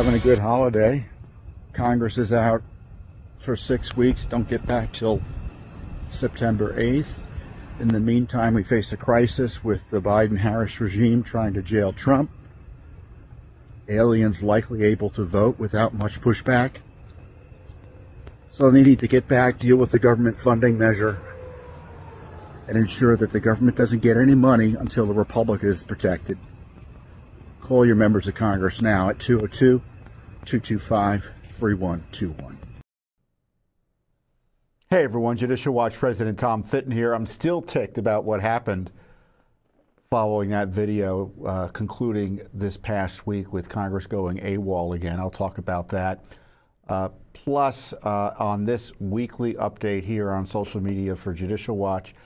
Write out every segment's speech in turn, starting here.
having a good holiday. Congress is out for 6 weeks. Don't get back till September 8th. In the meantime, we face a crisis with the Biden-Harris regime trying to jail Trump. Aliens likely able to vote without much pushback. So they need to get back, deal with the government funding measure, and ensure that the government doesn't get any money until the Republic is protected. Call your members of Congress now at 202-225-3121. Hey everyone, Judicial Watch President Tom Fitton here. I'm still ticked about what happened following that video concluding this past week with Congress going AWOL again. I'll talk about that. Plus, on this weekly update here on social media for Judicial Watch,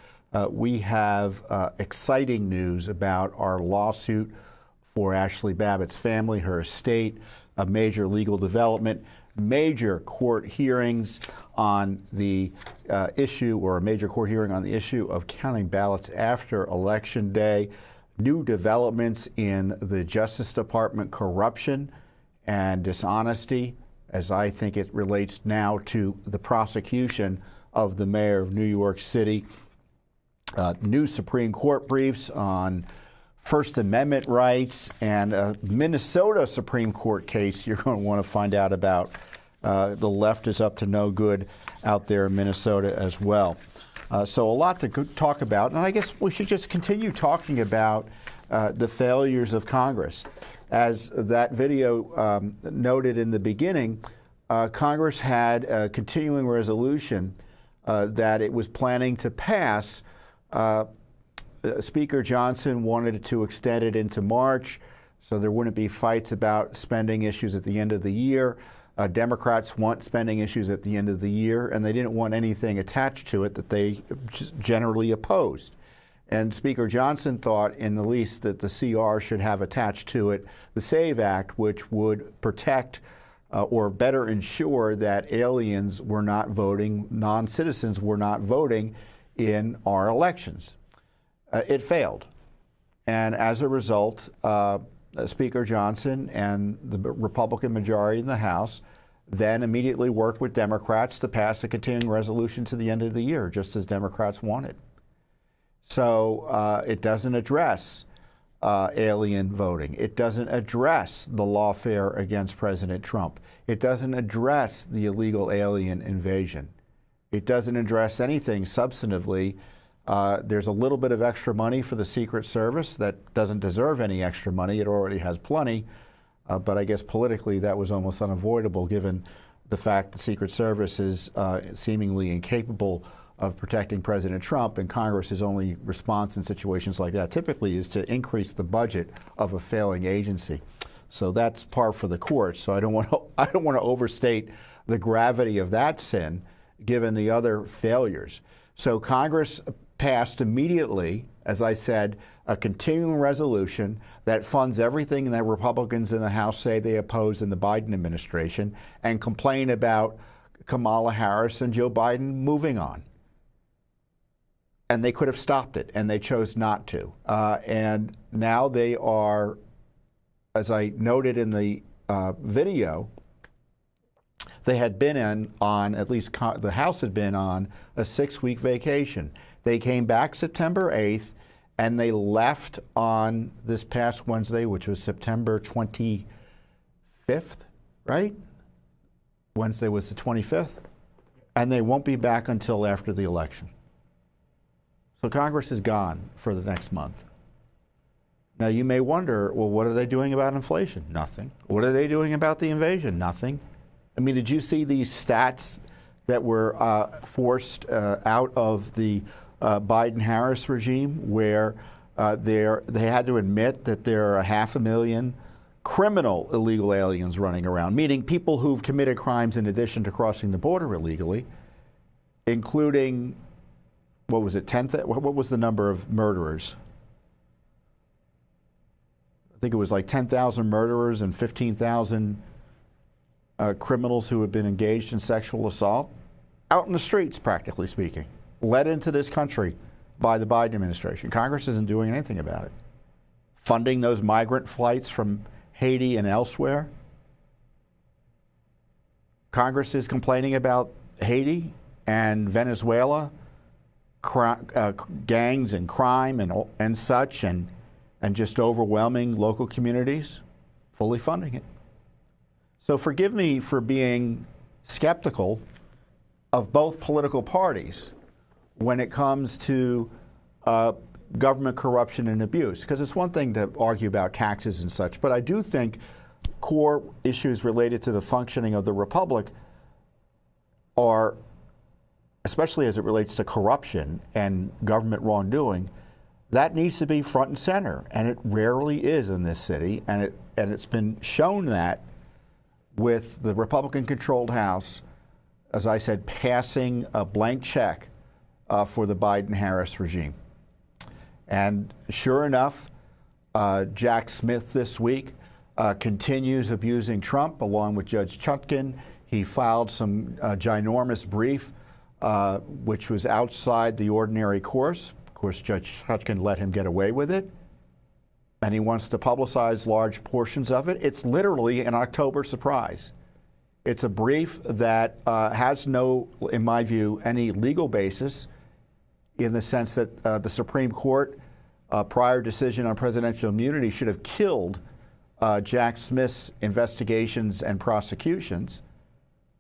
we have exciting news about our lawsuit for Ashli Babbitt's family, her estate, a major legal development, major court hearings on the issue, or a major court hearing on the issue of counting ballots after Election Day, new developments in the Justice Department corruption and dishonesty, as I think it relates now to the prosecution of the mayor of New York City, new Supreme Court briefs on First Amendment rights, and a Minnesota Supreme Court case you're going to want to find out about. The left is up to no good out there in Minnesota as well. So a lot to talk about, and I guess we should just continue talking about the failures of Congress. As that video noted in the beginning, Congress had a continuing resolution that it was planning to pass. Speaker Johnson wanted to extend it into March so there wouldn't be fights about spending issues at the end of the year. Democrats want spending issues at the end of the year, and they didn't want anything attached to it that they generally opposed. And Speaker Johnson thought, in the least, that the CR should have attached to it the SAVE Act, which would protect or better ensure that aliens were not voting, non-citizens were not voting in our elections. It failed. And as a result, Speaker Johnson and the Republican majority in the House then immediately worked with Democrats to pass a continuing resolution to the end of the year, just as Democrats wanted. So it doesn't address alien voting. It doesn't address the lawfare against President Trump. It doesn't address the illegal alien invasion. It doesn't address anything substantively. There's a little bit of extra money for the Secret Service that doesn't deserve any extra money. It already has plenty. But I guess politically that was almost unavoidable given the fact the Secret Service is seemingly incapable of protecting President Trump, and Congress's only response in situations like that typically is to increase the budget of a failing agency. So that's par for the course. So I don't want to overstate the gravity of that sin given the other failures. So Congress passed immediately, as I said, a continuing resolution that funds everything that Republicans in the House say they oppose in the Biden administration and complain about Kamala Harris and Joe Biden moving on. And they could have stopped it, and they chose not to. And now they are, as I noted in the video, they had been on, at least the House had been on, a 6-week vacation. They came back September 8th, and they left on this past Wednesday, which was September 25th, right? Wednesday was the 25th. And they won't be back until after the election. So Congress is gone for the next month. Now you may wonder, well, what are they doing about inflation? Nothing. What are they doing about the invasion? Nothing. I mean, did you see these stats that were forced out of the Biden-Harris regime, where they had to admit that there are 500,000 criminal illegal aliens running around, meaning people who've committed crimes in addition to crossing the border illegally, including, what was it, what was the number of murderers? I think it was like 10,000 murderers and 15,000 criminals who have been engaged in sexual assault out in the streets, practically speaking, led into this country by the Biden administration. Congress isn't doing anything about it. Funding those migrant flights from Haiti and elsewhere, Congress is complaining about Haiti and Venezuela, gangs and crime and such, and just overwhelming local communities, fully funding it. So forgive me for being skeptical of both political parties when it comes to government corruption and abuse, because it's one thing to argue about taxes and such, but I do think core issues related to the functioning of the republic are, especially as it relates to corruption and government wrongdoing, that needs to be front and center, and it rarely is in this city, and it's been shown that with the Republican-controlled House, as I said, passing a blank check for the Biden-Harris regime. And sure enough, Jack Smith this week continues abusing Trump along with Judge Chutkan. He filed some ginormous brief which was outside the ordinary course. Of course, Judge Chutkan let him get away with it, and he wants to publicize large portions of it. It's literally an October surprise. It's a brief that has no, in my view, any legal basis, in the sense that the Supreme Court prior decision on presidential immunity should have killed Jack Smith's investigations and prosecutions.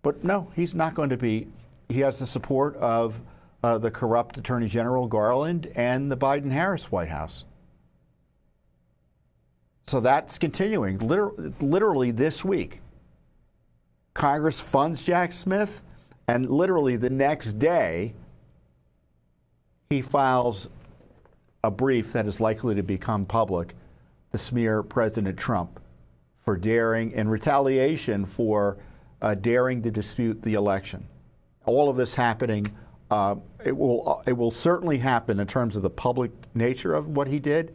But no, he's not going to be. He has the support of the corrupt Attorney General Garland and the Biden-Harris White House. So that's continuing. Literally this week, Congress funds Jack Smith, and literally the next day, he files a brief that is likely to become public to smear President Trump for daring, in retaliation for daring to dispute the election. All of this happening, it will certainly happen in terms of the public nature of what he did,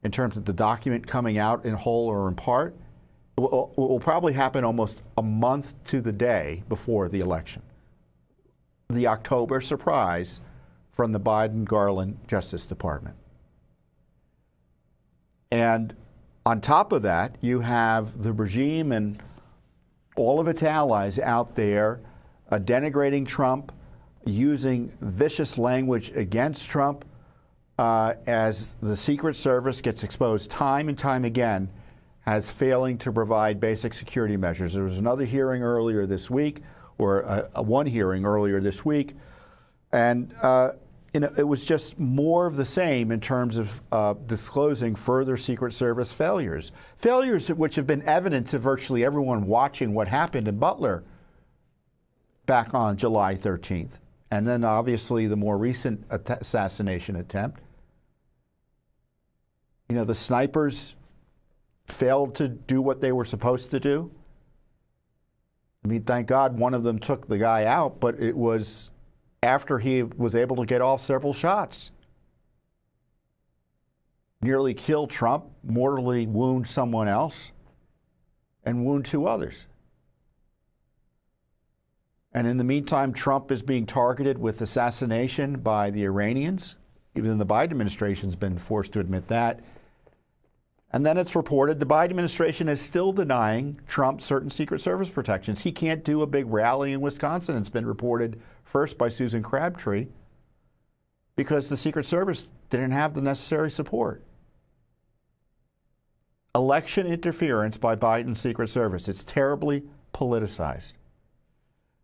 in terms of the document coming out in whole or in part. It will probably happen almost a month to the day before the election. The October surprise from the Biden-Garland Justice Department. And on top of that, you have the regime and all of its allies out there denigrating Trump, using vicious language against Trump, as the Secret Service gets exposed time and time again as failing to provide basic security measures. There was another hearing earlier this week, or one hearing earlier this week, and it was just more of the same in terms of disclosing further Secret Service failures which have been evident to virtually everyone watching what happened in Butler back on July 13th. And then obviously the more recent assassination attempt. You know, the snipers failed to do what they were supposed to do. I mean, thank God one of them took the guy out, but it was after he was able to get off several shots. Nearly kill Trump, mortally wound someone else, and wound 2 others. And in the meantime, Trump is being targeted with assassination by the Iranians. Even the Biden administration's been forced to admit that. And then it's reported the Biden administration is still denying Trump certain Secret Service protections. He can't do a big rally in Wisconsin. It's been reported first by Susan Crabtree because the Secret Service didn't have the necessary support. Election interference by Biden's Secret Service. It's terribly politicized.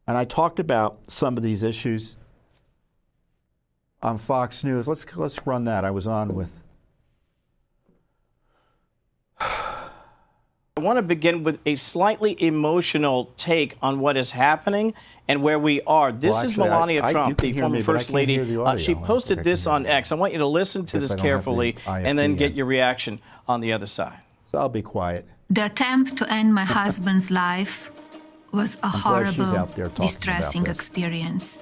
And I talked about some of these issues on Fox News. Let's run that. I was on with. I want to begin with a slightly emotional take on what is happening and where we are. This is Melania Trump, the former First Lady. She posted this on X. I want you to listen to this carefully and then get your reaction on the other side. So I'll be quiet. The attempt to end my husband's life was a horrible, distressing experience.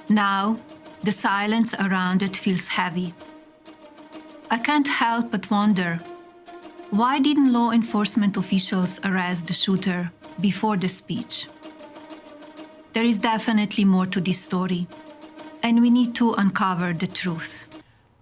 Now, the silence around it feels heavy. I can't help but wonder, why didn't law enforcement officials arrest the shooter before the speech? There is definitely more to this story, and we need to uncover the truth.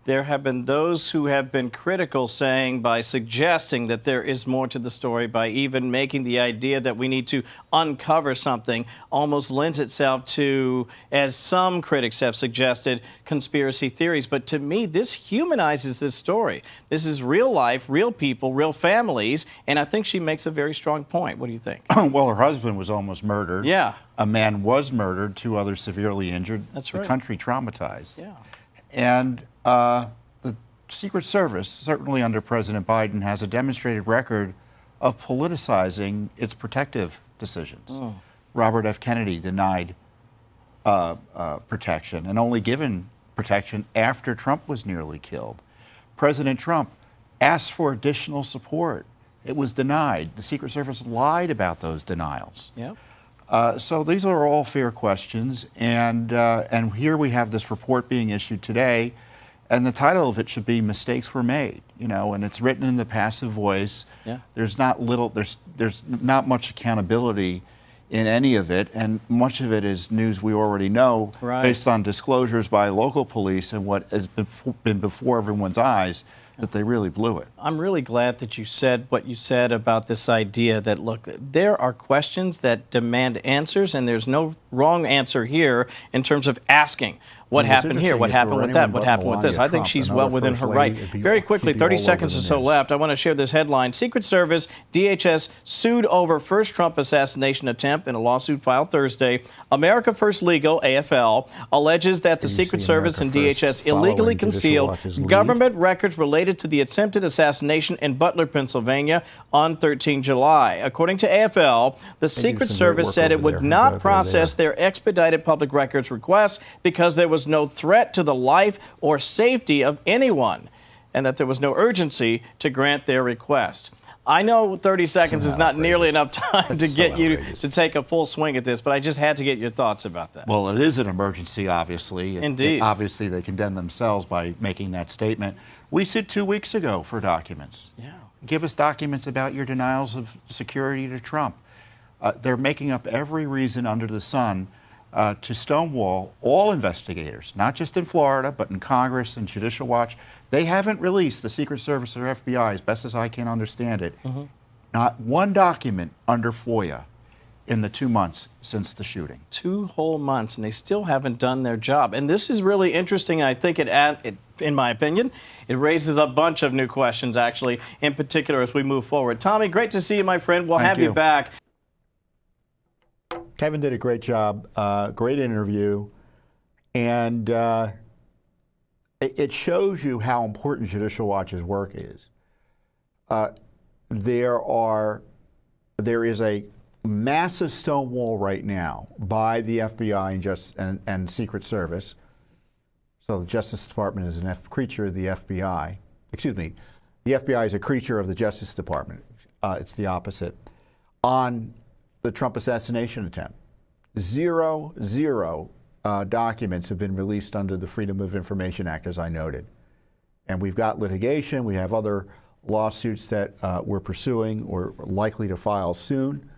there have been those who have been critical, saying by suggesting that there is more to the story, by even making the idea that we need to uncover something, almost lends itself to, as some critics have suggested, conspiracy theories. But to me, this humanizes this story. This is real life, real people, real families, and I think she makes a very strong point. What do you think? Well, her husband was almost murdered. Yeah. A man was murdered, 2 others severely injured. That's right. The country traumatized. Yeah. And the Secret Service, certainly under President Biden, has a demonstrated record of politicizing its protective decisions. Robert F. Kennedy denied protection and only given protection after Trump was nearly killed. President Trump asked for additional support. It was denied. The Secret Service lied about those denials. Yeah. So these are all fair questions, and here we have this report being issued today, and the title of it should be "Mistakes Were Made," you know, and it's written in the passive voice. Yeah. There's not much accountability in any of it, and much of it is news we already know, right, based on disclosures by local police and what has been before everyone's eyes, that they really blew it. I'm really glad that you said what you said about this idea that, look, there are questions that demand answers, and there's no wrong answer here in terms of asking what happened here, what happened with that, what happened with this. I think she's well within her right. Very quickly, 30 seconds or so left, I want to share this headline. Secret Service, DHS sued over first Trump assassination attempt in a lawsuit filed Thursday. America First Legal, AFL, alleges that the Secret Service and DHS illegally concealed government records related to the attempted assassination in Butler, Pennsylvania on 13 July. According to AFL, the Secret Service said it would not process their expedited public records requests because there was no threat to the life or safety of anyone, and that there was no urgency to grant their request. I know 30 seconds is not nearly enough time to get you to take a full swing at this, but I just had to get your thoughts about that. Well, it is an emergency, obviously. Indeed. Obviously, they condemn themselves by making that statement. We sued 2 weeks ago for documents. Yeah. Give us documents about your denials of security to Trump. They're making up every reason under the sun to stonewall all investigators, not just in Florida, but in Congress and Judicial Watch. They haven't released, the Secret Service or FBI, as best as I can understand it, not one document under FOIA in the 2 months since the shooting. 2 whole months, and they still haven't done their job. And this is really interesting. I think in my opinion, it raises a bunch of new questions, actually, in particular as we move forward. Tommy, great to see you, my friend. We'll have you back. Kevin did a great job, great interview, and it shows you how important Judicial Watch's work is. There is a massive stonewall right now by the FBI and Secret Service. So the Justice Department is a creature of the FBI. Excuse me, the FBI is a creature of the Justice Department. It's the opposite. On the Trump assassination attempt. Zero documents have been released under the Freedom of Information Act, as I noted. And we've got litigation. We have other lawsuits that we're pursuing or likely to file soon.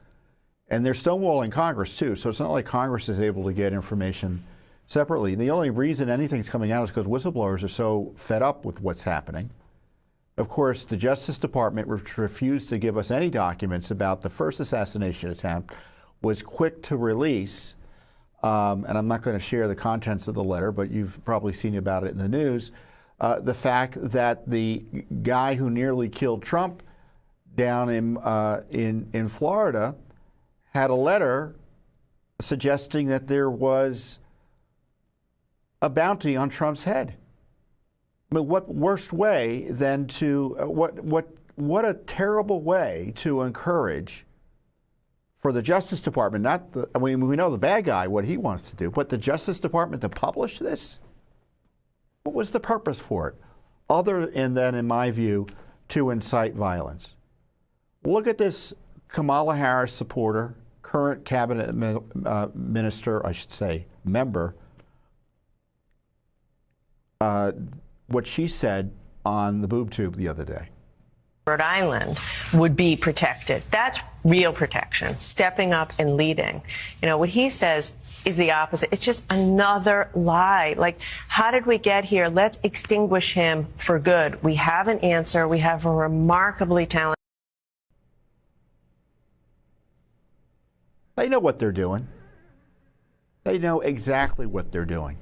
And they're stonewalling Congress, too. So it's not like Congress is able to get information separately. The only reason anything's coming out is because whistleblowers are so fed up with what's happening. Of course, the Justice Department, which refused to give us any documents about the first assassination attempt, was quick to release, and I'm not going to share the contents of the letter, but you've probably seen about it in the news, the fact that the guy who nearly killed Trump down in Florida had a letter suggesting that there was a bounty on Trump's head. I mean, what worst way than to what a terrible way to encourage for the Justice Department, we know the bad guy, what he wants to do, but the Justice Department to publish this? What was the purpose for it? Other than, in my view, to incite violence. Look at this Kamala Harris supporter, current cabinet minister, I should say, member, what she said on the boob tube the other day. Rhode Island would be protected. That's real protection, stepping up and leading. You know, what he says is the opposite. It's just another lie. Like, how did we get here? Let's extinguish him for good. We have an answer. We have a remarkably talented. They know what they're doing. They know exactly what they're doing.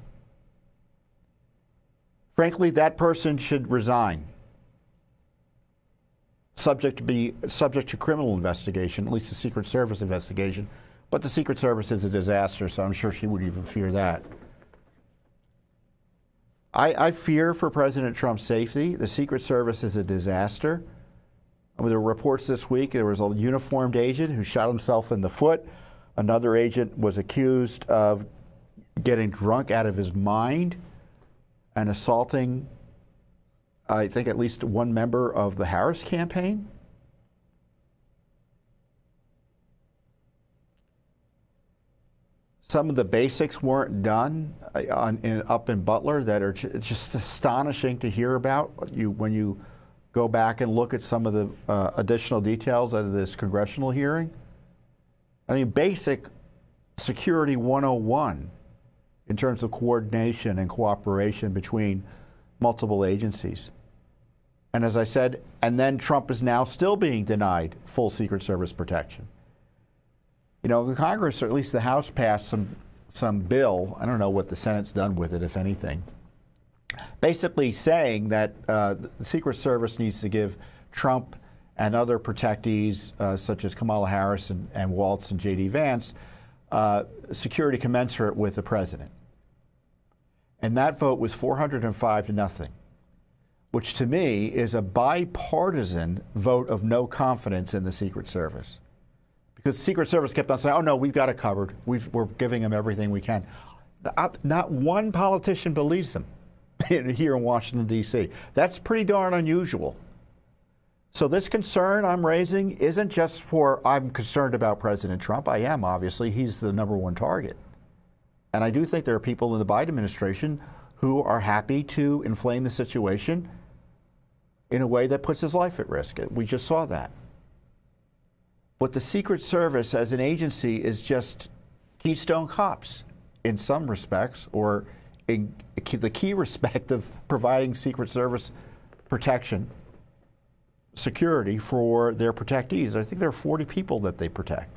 Frankly, that person should resign. Subject to criminal investigation, at least the Secret Service investigation. But the Secret Service is a disaster, so I'm sure she would even fear that. I fear for President Trump's safety. The Secret Service is a disaster. There were reports this week there was a uniformed agent who shot himself in the foot. Another agent was accused of getting drunk out of his mind and assaulting, I think, at least one member of the Harris campaign. Some of the basics weren't done up in Butler that are just astonishing to hear about when you go back and look at some of the additional details out of this congressional hearing. I mean, basic security 101 in terms of coordination and cooperation between multiple agencies. And as I said, and then Trump is now still being denied full Secret Service protection. You know, the Congress, or at least the House, passed some bill, I don't know what the Senate's done with it, if anything, basically saying that the Secret Service needs to give Trump and other protectees, such as Kamala Harris and Waltz and J.D. Vance, security commensurate with the president. And that vote was 405 to nothing, which to me is a bipartisan vote of no confidence in the Secret Service. Because the Secret Service kept on saying, oh no, we've got it covered. We're giving them everything we can. Not one politician believes them here in Washington, D.C. That's pretty darn unusual. So this concern I'm raising isn't just I'm concerned about President Trump. I am, obviously. He's the #1 target. And I do think there are people in the Biden administration who are happy to inflame the situation in a way that puts his life at risk. We just saw that. But the Secret Service as an agency is just Keystone Cops in some respects, or in the key respect of providing Secret Service protection, security for their protectees. I think there are 40 people that they protect.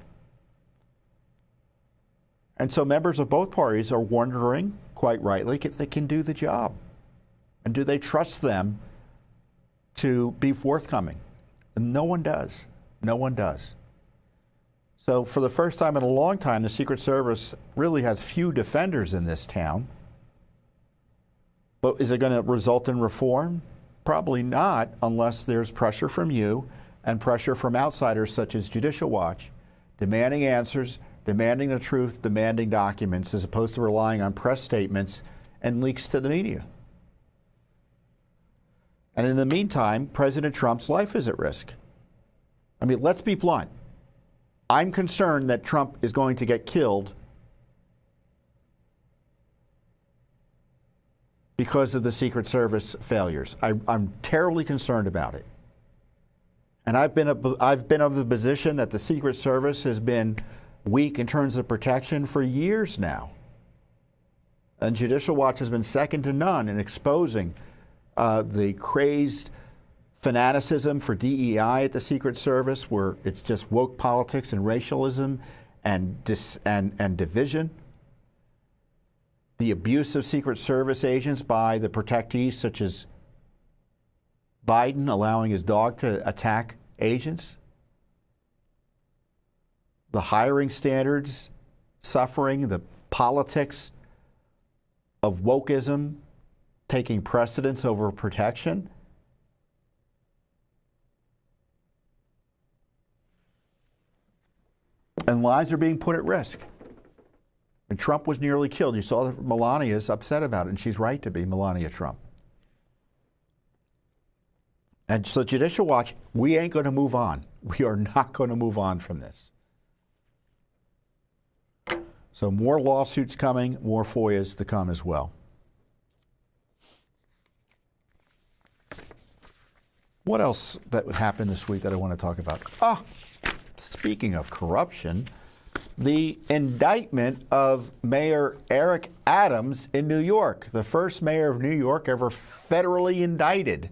And so members of both parties are wondering, quite rightly, if they can do the job. And do they trust them to be forthcoming? And no one does. No one does. So for the first time in a long time, the Secret Service really has few defenders in this town. But is it going to result in reform? Probably not, unless there's pressure from you and pressure from outsiders such as Judicial Watch, demanding answers, demanding the truth, demanding documents, as opposed to relying on press statements and leaks to the media. And in the meantime, President Trump's life is at risk. I mean, let's be blunt. I'm concerned that Trump is going to get killed because of the Secret Service failures. I'm terribly concerned about it. And I've been of the position that the Secret Service has been weak in terms of protection for years now. And Judicial Watch has been second to none in exposing the crazed fanaticism for DEI at the Secret Service, where it's just woke politics and racialism and division. The abuse of Secret Service agents by the protectees, such as Biden allowing his dog to attack agents. The hiring standards suffering, the politics of wokeism taking precedence over protection. And lives are being put at risk. And Trump was nearly killed. You saw that Melania is upset about it, and she's right to be, Melania Trump. And so Judicial Watch, we ain't going to move on. We are not going to move on from this. So more lawsuits coming, more FOIAs to come as well. What else that would happen this week that I want to talk about? Ah, speaking of corruption, the indictment of Mayor Eric Adams in New York, the first mayor of New York ever federally indicted.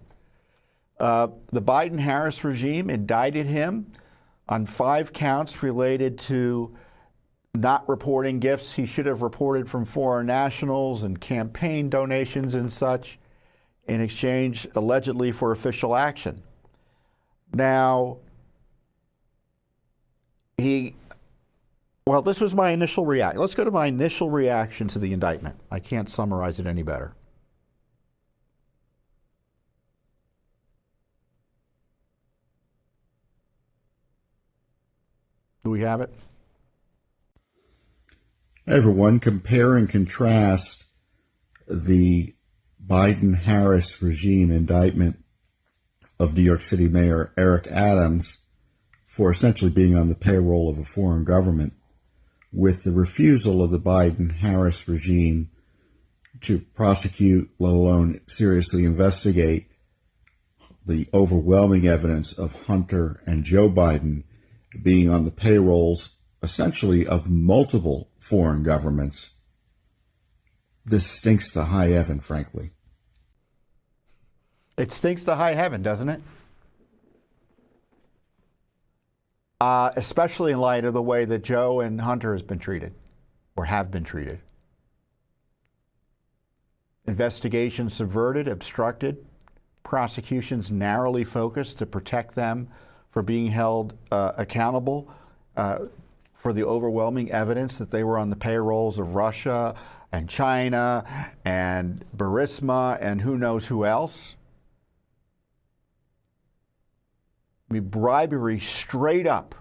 The Biden-Harris regime indicted him on 5 counts related to not reporting gifts he should have reported from foreign nationals and campaign donations and such in exchange, allegedly, for official action. Now, well, this was my initial reaction. Let's go to my initial reaction to the indictment. I can't summarize it any better. Do we have it? Everyone, compare and contrast the Biden-Harris regime indictment of New York City Mayor Eric Adams for essentially being on the payroll of a foreign government with the refusal of the Biden-Harris regime to prosecute, let alone seriously investigate, the overwhelming evidence of Hunter and Joe Biden being on the payrolls essentially of multiple foreign governments. This stinks to high heaven, frankly. It stinks to high heaven, doesn't it? Especially in light of the way that Joe and Hunter has been treated, or have been treated. Investigations subverted, obstructed, prosecutions narrowly focused to protect them for being held accountable for the overwhelming evidence that they were on the payrolls of Russia and China and Burisma and who knows who else. I mean, bribery straight up.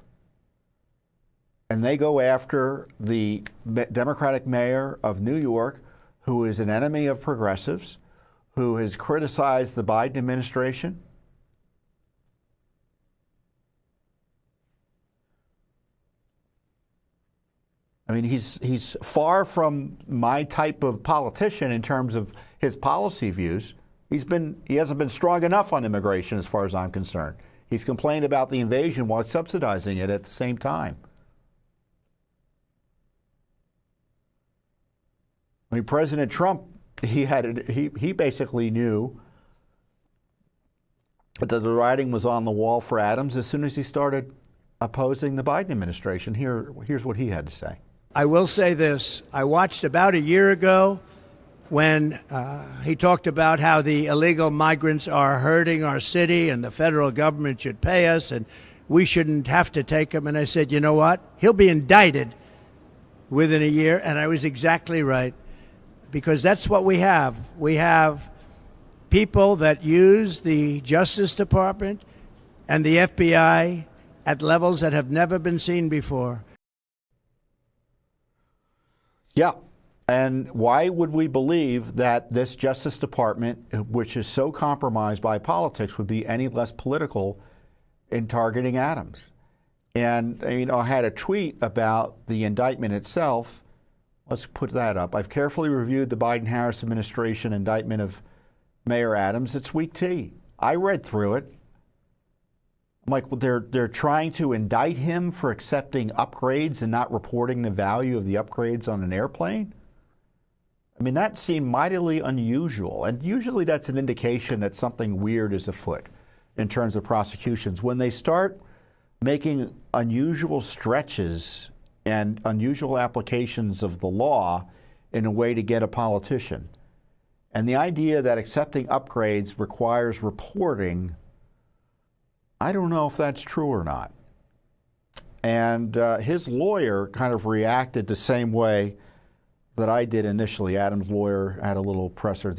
And they go after the Democratic mayor of New York, who is an enemy of progressives, who has criticized the Biden administration. I mean, he's far from my type of politician in terms of his policy views. He hasn't been strong enough on immigration as far as I'm concerned. He's complained about the invasion while subsidizing it at the same time. I mean, President Trump, he basically knew that the writing was on the wall for Adams as soon as he started opposing the Biden administration. Here's what he had to say. I will say this. I watched about a year ago when he talked about how the illegal migrants are hurting our city and the federal government should pay us and we shouldn't have to take them. And I said, you know what? He'll be indicted within a year. And I was exactly right, because that's what we have. We have people that use the Justice Department and the FBI at levels that have never been seen before. Yeah. And why would we believe that this Justice Department, which is so compromised by politics, would be any less political in targeting Adams? And I had a tweet about the indictment itself. Let's put that up. I've carefully reviewed the Biden-Harris administration indictment of Mayor Adams. It's weak tea. I read through it. I'm like, well, they're trying to indict him for accepting upgrades and not reporting the value of the upgrades on an airplane? I mean, that seemed mightily unusual, and usually that's an indication that something weird is afoot in terms of prosecutions. When they start making unusual stretches and unusual applications of the law in a way to get a politician, and the idea that accepting upgrades requires reporting, I don't know if that's true or not. And his lawyer kind of reacted the same way that I did initially. Adam's lawyer had a little presser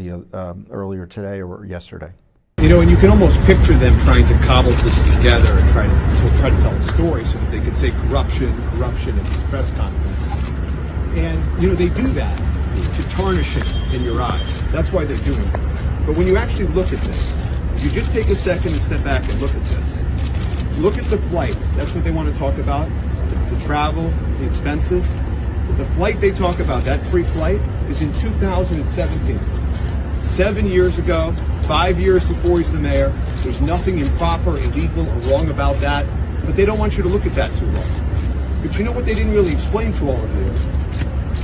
earlier today or yesterday. You know, and you can almost picture them trying to cobble this together and try to tell a story so that they could say corruption at these press conferences. And, you know, they do that to tarnish it in your eyes. That's why they're doing it. But when you actually look at this, if you just take a second and step back and look at this. Look at the flights. That's what they want to talk about. The travel, the expenses. The flight they talk about, that free flight, is in 2017. 7 years ago, 5 years before he's the mayor. There's nothing improper, illegal, or wrong about that. But they don't want you to look at that too long. But you know what they didn't really explain to all of you?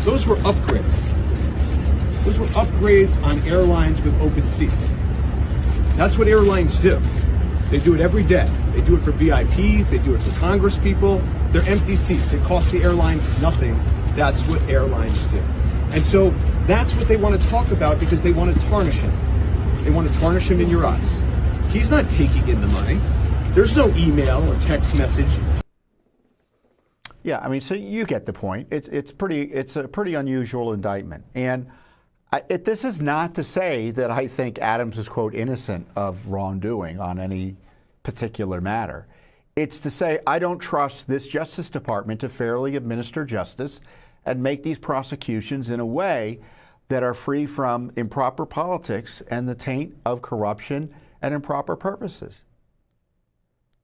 Those were upgrades. Those were upgrades on airlines with open seats. That's what airlines do. They do it every day. They do it for VIPs. They do it for Congress people. They're empty seats. It costs the airlines nothing. That's what airlines do. And so that's what they want to talk about because they want to tarnish him. They want to tarnish him in your eyes. He's not taking in the money. There's no email or text message. Yeah, I mean, so you get the point. It's a pretty unusual indictment. And this is not to say that I think Adams is, quote, innocent of wrongdoing on any particular matter. It's to say I don't trust this Justice Department to fairly administer justice and make these prosecutions in a way that are free from improper politics and the taint of corruption and improper purposes.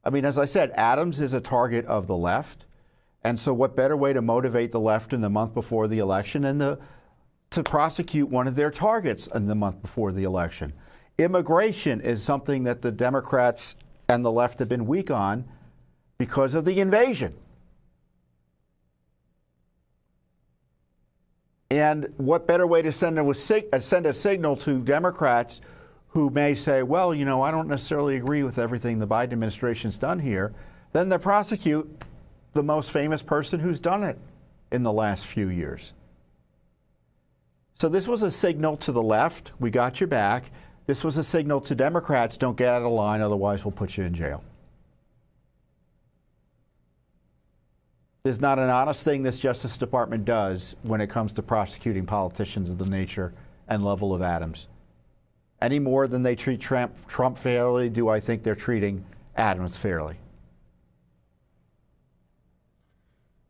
I mean, as I said, Adams is a target of the left. And so what better way to motivate the left in the month before the election than to prosecute one of their targets in the month before the election? Immigration is something that the Democrats and the left have been weak on because of the invasion. And what better way to send a signal to Democrats who may say, well, you know, I don't necessarily agree with everything the Biden administration's done here, than to prosecute the most famous person who's done it in the last few years. So this was a signal to the left, we got your back. This was a signal to Democrats, don't get out of line, otherwise we'll put you in jail. There's not an honest thing this Justice Department does when it comes to prosecuting politicians of the nature and level of Adams. Any more than they treat Trump fairly, do I think they're treating Adams fairly.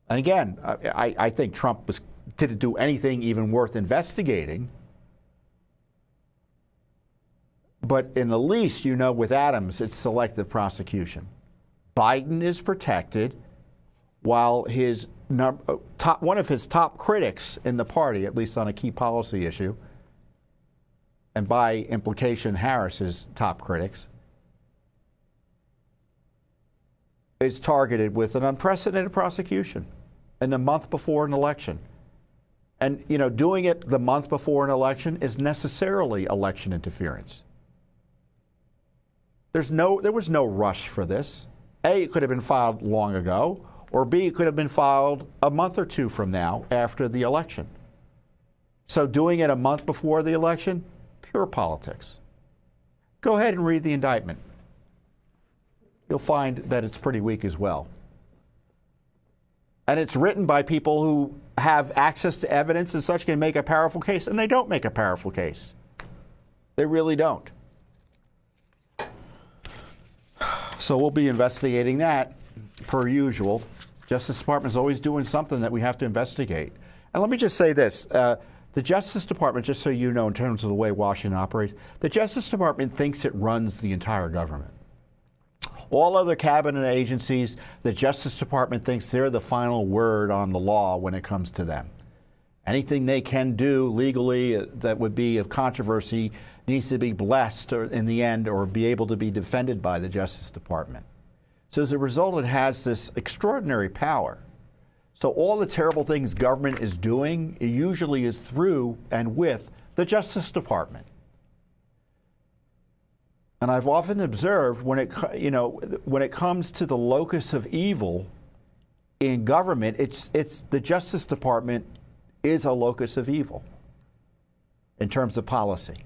And again, I think Trump didn't do anything even worth investigating. But in the least, you know, with Adams, it's selective prosecution. Biden is protected while one of his top critics in the party, at least on a key policy issue, and by implication Harris's top critics, is targeted with an unprecedented prosecution in the month before an election. And, you know, doing it the month before an election is necessarily election interference. There was no rush for this. A, it could have been filed long ago, or B, it could have been filed a month or two from now after the election. So doing it a month before the election, pure politics. Go ahead and read the indictment. You'll find that it's pretty weak as well. And it's written by people who have access to evidence and such, can make a powerful case, and they don't make a powerful case. They really don't. So we'll be investigating that per usual. Justice Department is always doing something that we have to investigate. And let me just say this. The Justice Department, just so you know in terms of the way Washington operates, the Justice Department thinks it runs the entire government. All other cabinet agencies, the Justice Department thinks they're the final word on the law when it comes to them. Anything they can do legally that would be of controversy needs to be blessed in the end or be able to be defended by the Justice Department. So as a result, it has this extraordinary power. So all the terrible things government is doing, it usually is through and with the Justice Department. And I've often observed when it comes to the locus of evil in government, it's the Justice Department is a locus of evil in terms of policy.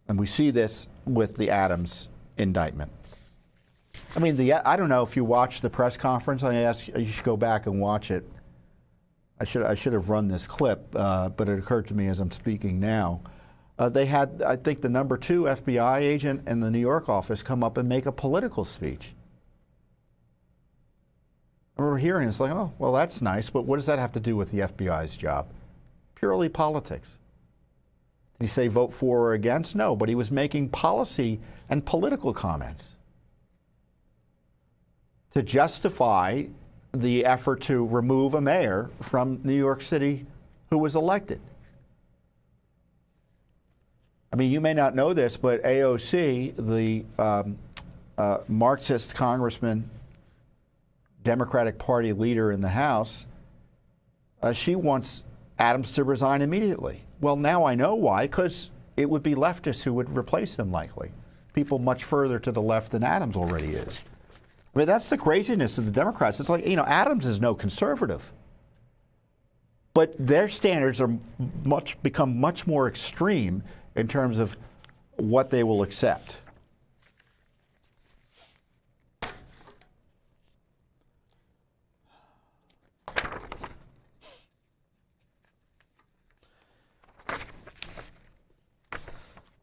And we see this with the Adams indictment. I mean, I don't know if you watched the press conference. I asked you should go back and watch it. I should have run this clip, but it occurred to me as I'm speaking now. They had, I think, the #2 FBI agent in the New York office come up and make a political speech. I remember hearing it's like, oh, well, that's nice, but what does that have to do with the FBI's job? Purely politics. Did he say vote for or against? No, but he was making policy and political comments to justify the effort to remove a mayor from New York City who was elected. I mean, you may not know this, but AOC, the Marxist congressman, Democratic Party leader in the House, she wants Adams to resign immediately. Well, now I know why, because it would be leftists who would replace him likely. People much further to the left than Adams already is. I mean, that's the craziness of the Democrats. It's like, you know, Adams is no conservative. But their standards are become much more extreme in terms of what they will accept.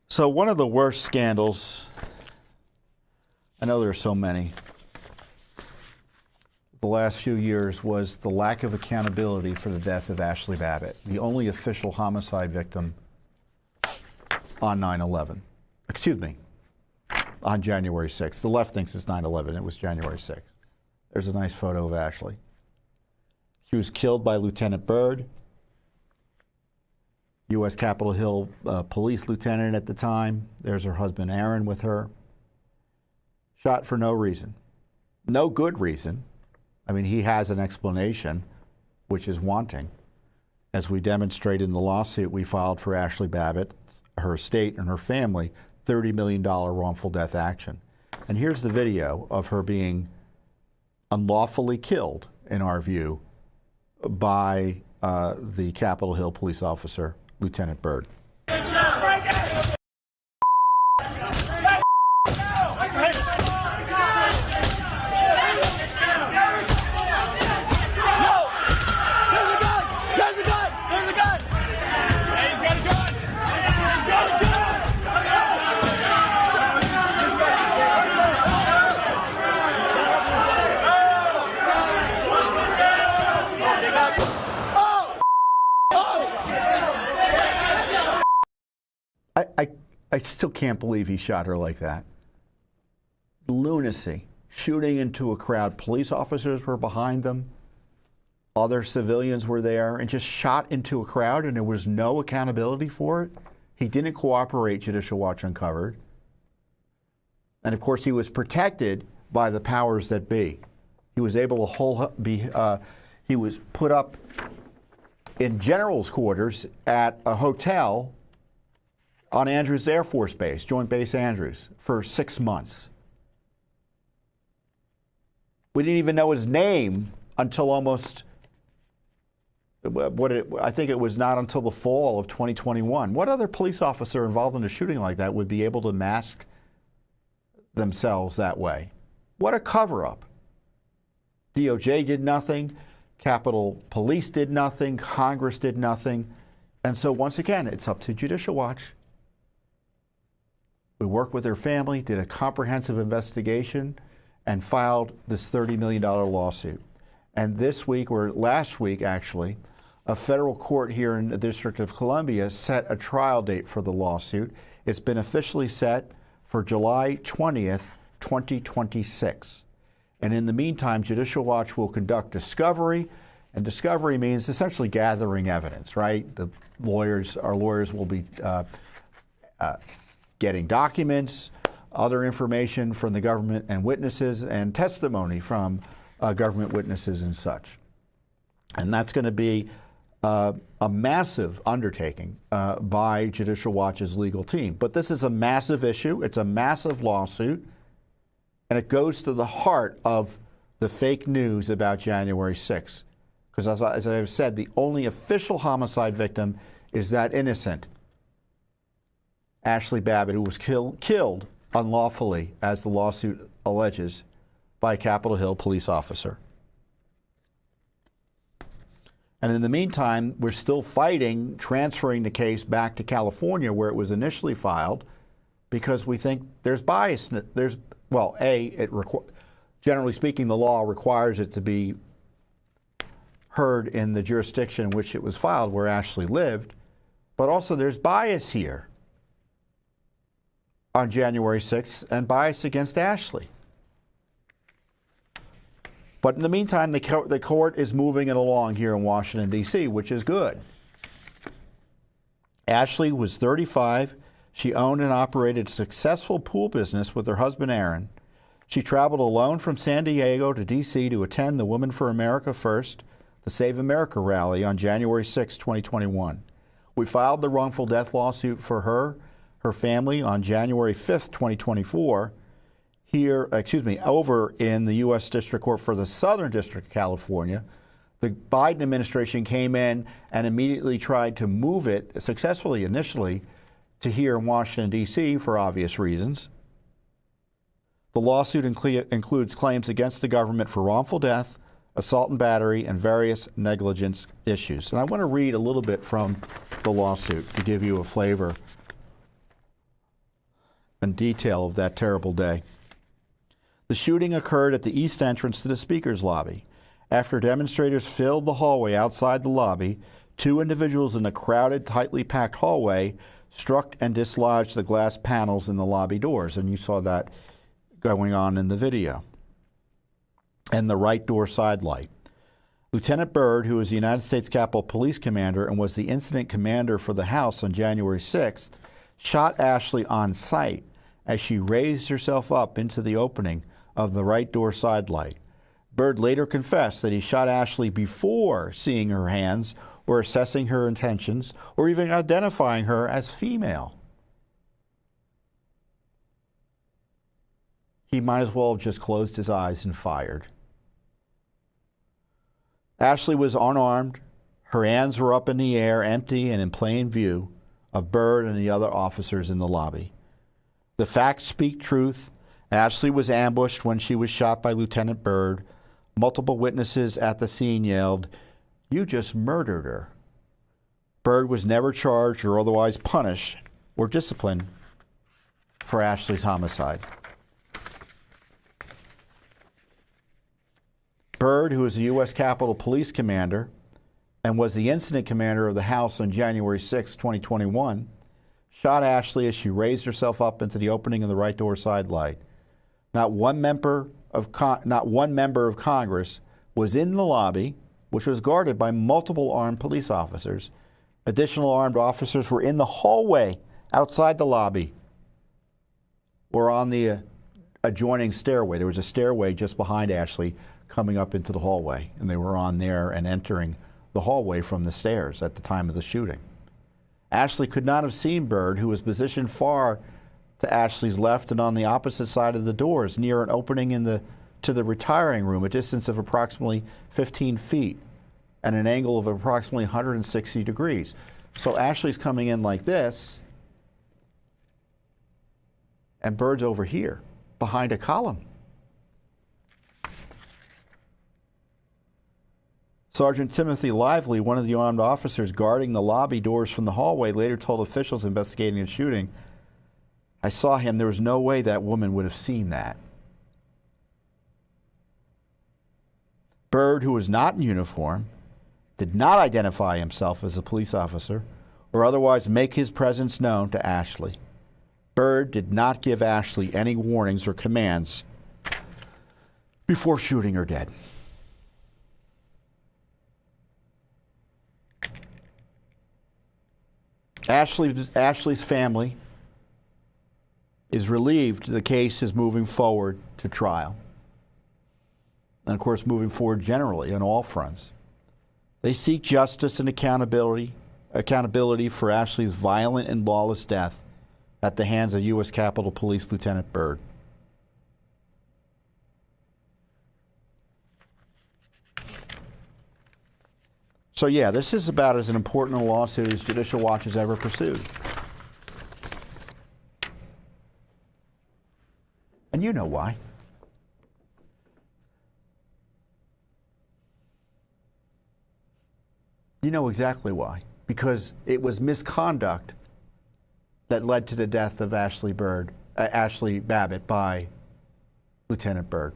So one of the worst scandals, I know there are so many, the last few years was the lack of accountability for the death of Ashli Babbitt, the only official homicide victim on 9/11. Excuse me, on January 6th. The left thinks it's 9/11. It was January 6th. There's a nice photo of Ashli. She was killed by Lieutenant Byrd, U.S. Capitol Hill police lieutenant at the time. There's her husband Aaron with her. Shot for no reason. No good reason. I mean, he has an explanation, which is wanting. As we demonstrate in the lawsuit we filed for Ashli Babbitt, her estate and her family, $30 million wrongful death action. And here's the video of her being unlawfully killed, in our view, by the Capitol Hill police officer, Lieutenant Byrd. I still can't believe he shot her like that. Lunacy. Shooting into a crowd. Police officers were behind them. Other civilians were there, and just shot into a crowd, and there was no accountability for it. He didn't cooperate, Judicial Watch uncovered. And of course, he was protected by the powers that be. He was able to he was put up in general's quarters at a hotel on Andrews Air Force Base, Joint Base Andrews, for 6 months. We didn't even know his name until almost, I think it was not until the fall of 2021. What other police officer involved in a shooting like that would be able to mask themselves that way? What a cover-up. DOJ did nothing, Capitol Police did nothing, Congress did nothing. And so once again, it's up to Judicial Watch. We worked with their family, did a comprehensive investigation, and filed this $30 million lawsuit. And this week, or last week actually, a federal court here in the District of Columbia set a trial date for the lawsuit. It's been officially set for July 20th, 2026. And in the meantime, Judicial Watch will conduct discovery, and discovery means essentially gathering evidence, right? Our lawyers will be getting documents, other information from the government and witnesses, and testimony from government witnesses and such. And that's going to be a massive undertaking by Judicial Watch's legal team. But this is a massive issue. It's a massive lawsuit. And it goes to the heart of the fake news about January 6th. Because as I've said, the only official homicide victim is that innocent Ashli Babbitt, who was killed unlawfully, as the lawsuit alleges, by a Capitol Hill police officer. And in the meantime, we're still fighting, transferring the case back to California, where it was initially filed, because we think there's bias. Generally speaking, the law requires it to be heard in the jurisdiction in which it was filed, where Ashli lived, but also there's bias here on January 6th, and bias against Ashli. But in the meantime, the court is moving it along here in Washington, D.C., which is good. Ashli was 35. She owned and operated a successful pool business with her husband, Aaron. She traveled alone from San Diego to D.C. to attend the Women for America First, the Save America rally on January 6, 2021. We filed the wrongful death lawsuit for her family on January 5th, 2024, over in the U.S. District Court for the Southern District of California. The Biden administration came in and immediately tried to move it, successfully initially, to here in Washington, D.C. for obvious reasons. The lawsuit includes claims against the government for wrongful death, assault and battery, and various negligence issues. And I want to read a little bit from the lawsuit to give you a flavor and detail of that terrible day. The shooting occurred at the east entrance to the speaker's lobby. After demonstrators filled the hallway outside the lobby, two individuals in the crowded, tightly packed hallway struck and dislodged the glass panels in the lobby doors, and you saw that going on in the video, and the right door side light. Lieutenant Byrd, who is the United States Capitol Police Commander and was the incident commander for the House on January 6th, shot Ashli on sight as she raised herself up into the opening of the right door side light. Byrd later confessed that he shot Ashli before seeing her hands or assessing her intentions or even identifying her as female. He might as well have just closed his eyes and fired. Ashli was unarmed. Her hands were up in the air, empty and in plain view of Byrd and the other officers in the lobby. The facts speak truth. Ashli was ambushed when she was shot by Lieutenant Byrd. Multiple witnesses at the scene yelled, "You just murdered her." Byrd was never charged or otherwise punished or disciplined for Ashli's homicide. Byrd, who is the U.S. Capitol Police Commander and was the incident commander of the House on January 6, 2021, shot Ashli as she raised herself up into the opening of the right door side light. Not one member of Congress was in the lobby, which was guarded by multiple armed police officers. Additional armed officers were in the hallway outside the lobby or on the adjoining stairway. There was a stairway just behind Ashli coming up into the hallway, and they were on there and entering the hallway from the stairs at the time of the shooting. Ashli could not have seen Byrd, who was positioned far to Ashli's left and on the opposite side of the doors, near an opening to the retiring room, a distance of approximately 15 feet at an angle of approximately 160 degrees. So Ashli's coming in like this, and Byrd's over here, behind a column. Sergeant Timothy Lively, one of the armed officers guarding the lobby doors from the hallway, later told officials investigating the shooting, "I saw him. There was no way that woman would have seen that." Byrd, who was not in uniform, did not identify himself as a police officer or otherwise make his presence known to Ashli. Byrd did not give Ashli any warnings or commands before shooting her dead. Ashli's family is relieved the case is moving forward to trial. And of course, moving forward generally on all fronts. They seek justice and accountability for Ashli's violent and lawless death at the hands of U.S. Capitol Police Lieutenant Byrd. So yeah, this is about as an important a lawsuit as Judicial Watch has ever pursued. And you know why. You know exactly why. Because it was misconduct that led to the death of Ashli Babbitt by Lieutenant Byrd.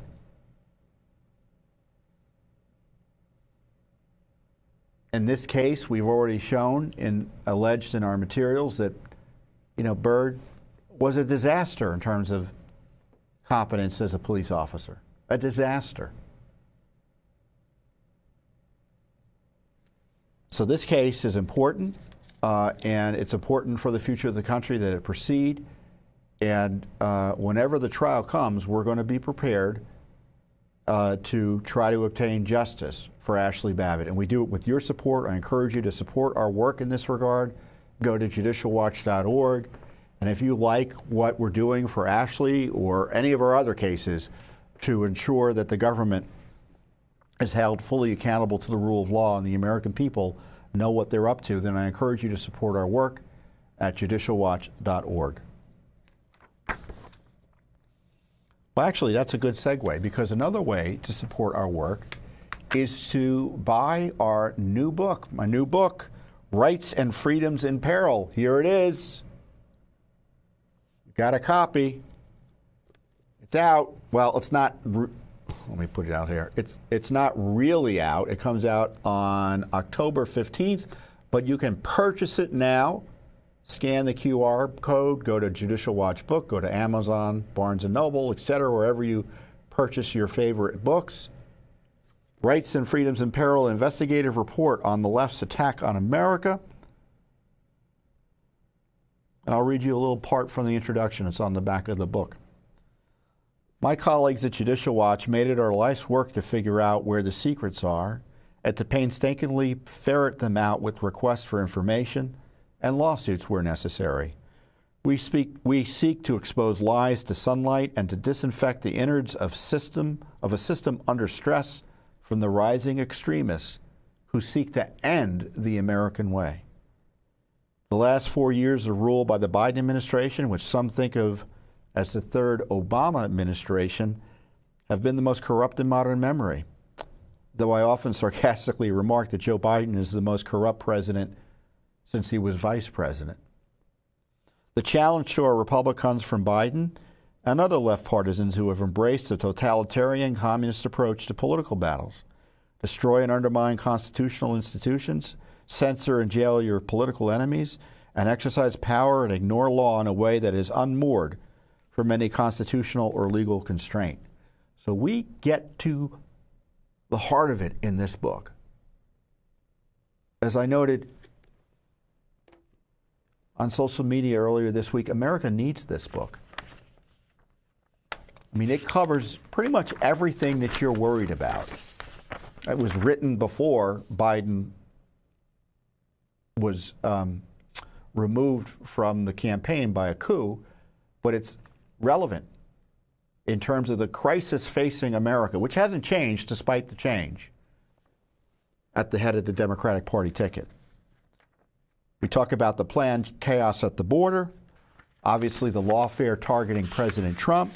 In this case, we've already shown alleged in our materials that, Byrd was a disaster in terms of competence as a police officer. A disaster. So this case is important. and it's important for the future of the country that it proceed. And whenever the trial comes, we're going to be prepared to try to obtain justice for Ashli Babbitt. And we do it with your support. I encourage you to support our work in this regard. Go to judicialwatch.org. And if you like what we're doing for Ashli or any of our other cases to ensure that the government is held fully accountable to the rule of law and the American people know what they're up to, then I encourage you to support our work at judicialwatch.org. Well, actually, that's a good segue, because another way to support our work is to buy our new book, my new book, Rights and Freedoms in Peril. Here it is. You got a copy. It's out. Well, it's not. Let me put it out here. It's not really out. It comes out on October 15th, but you can purchase it now. Scan the QR code, go to Judicial Watch Book, go to Amazon, Barnes & Noble, etc., wherever you purchase your favorite books. Rights and Freedoms in Peril, Investigative Report on the Left's Attack on America. And I'll read you a little part from the introduction. It's on the back of the book. My colleagues at Judicial Watch made it our life's work to figure out where the secrets are and to painstakingly ferret them out with requests for information and lawsuits where necessary. We seek to expose lies to sunlight and to disinfect the innards of a system under stress from the rising extremists who seek to end the American way. The last 4 years of rule by the Biden administration, which some think of as the third Obama administration, have been the most corrupt in modern memory, though I often sarcastically remark that Joe Biden is the most corrupt president since he was vice president. The challenge to our republic comes from Biden and other left partisans who have embraced a totalitarian communist approach to political battles, destroy and undermine constitutional institutions, censor and jail your political enemies, and exercise power and ignore law in a way that is unmoored from any constitutional or legal constraint. So we get to the heart of it in this book. As I noted on social media earlier this week, America needs this book. I mean, it covers pretty much everything that you're worried about. It was written before Biden was removed from the campaign by a coup, but it's relevant in terms of the crisis facing America, which hasn't changed despite the change at the head of the Democratic Party ticket. We talk about the planned chaos at the border, obviously the lawfare targeting President Trump,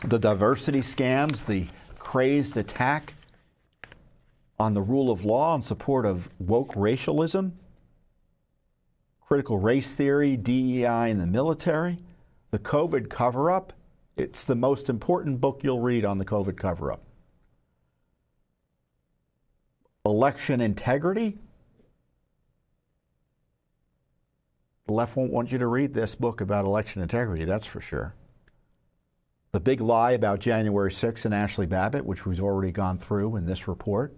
the diversity scams, the crazed attack on the rule of law in support of woke racialism, critical race theory, DEI in the military, the COVID cover-up. It's the most important book you'll read on the COVID cover-up. Election integrity. The left won't want you to read this book about election integrity, that's for sure. The big lie about January 6th and Ashli Babbitt, which we've already gone through in this report.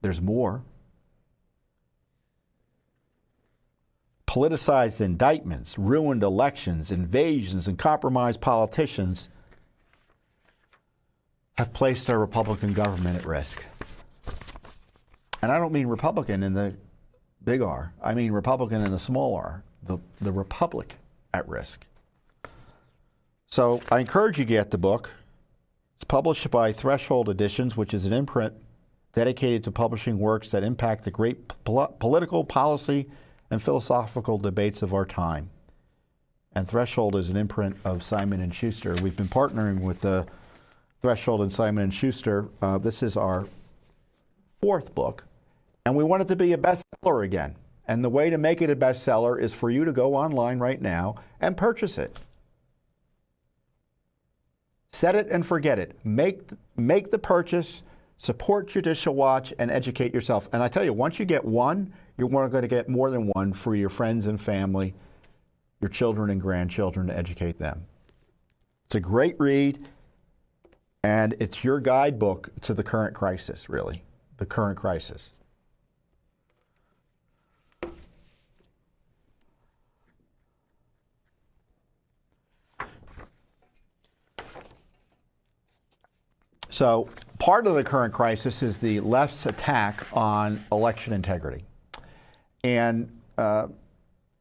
There's more. Politicized indictments, ruined elections, invasions, and compromised politicians have placed our Republican government at risk. And I don't mean Republican in the big R. I mean Republican in the small r, the republic at risk. So I encourage you to get the book. It's published by Threshold Editions, which is an imprint dedicated to publishing works that impact the great political, policy, and philosophical debates of our time. And Threshold is an imprint of Simon & Schuster. We've been partnering with the Threshold and Simon & Schuster. This is our fourth book. And we want it to be a bestseller again. And the way to make it a bestseller is for you to go online right now and purchase it. Set it and forget it. Make the purchase, support Judicial Watch, and educate yourself. And I tell you, once you get one, you're going to get more than one for your friends and family, your children and grandchildren, to educate them. It's a great read, and it's your guidebook to the current crisis, really, the current crisis. So part of the current crisis is the left's attack on election integrity. And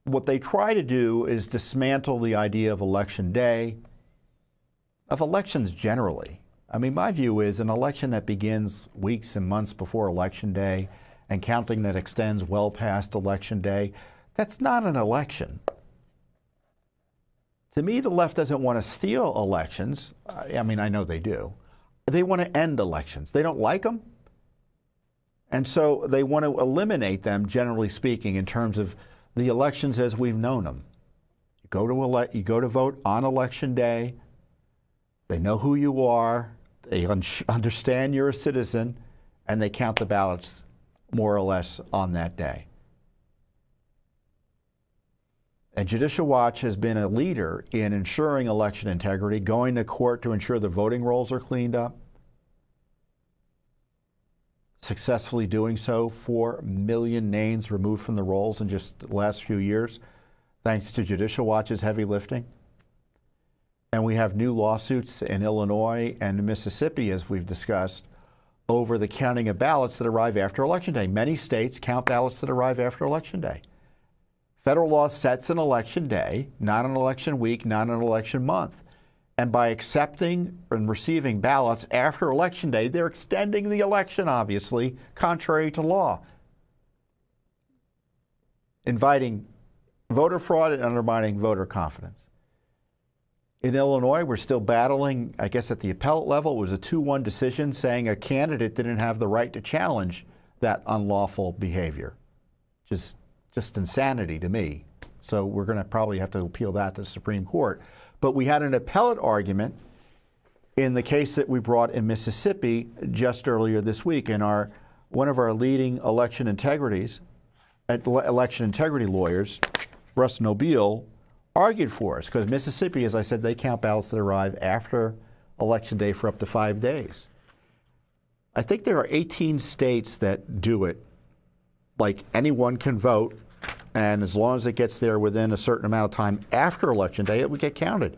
what they try to do is dismantle the idea of election day, of elections generally. I mean, my view is an election that begins weeks and months before election day and counting that extends well past election day, that's not an election. To me, the left doesn't want to steal elections. I mean, I know they do. They want to end elections. They don't like them. And so they want to eliminate them, generally speaking, in terms of the elections as we've known them. You go to vote on election day. They know who you are. They understand you're a citizen, and they count the ballots more or less on that day. And Judicial Watch has been a leader in ensuring election integrity, going to court to ensure the voting rolls are cleaned up, successfully doing so. 4 million names removed from the rolls in just the last few years, thanks to Judicial Watch's heavy lifting. And we have new lawsuits in Illinois and Mississippi, as we've discussed, over the counting of ballots that arrive after Election Day. Many states count ballots that arrive after Election Day. Federal law sets an election day, not an election week, not an election month. And by accepting and receiving ballots after Election Day, they're extending the election, obviously, contrary to law, inviting voter fraud and undermining voter confidence. In Illinois, we're still battling, I guess at the appellate level, it was a 2-1 decision saying a candidate didn't have the right to challenge that unlawful behavior. Just insanity to me. So we're going to probably have to appeal that to the Supreme Court. But we had an appellate argument in the case that we brought in Mississippi just earlier this week. And one of our leading election integrity lawyers, Russ Nobile, argued for us, because Mississippi, as I said, they count ballots that arrive after Election Day for up to 5 days. I think there are 18 states that do it. Like, anyone can vote, and as long as it gets there within a certain amount of time after Election Day, it would get counted.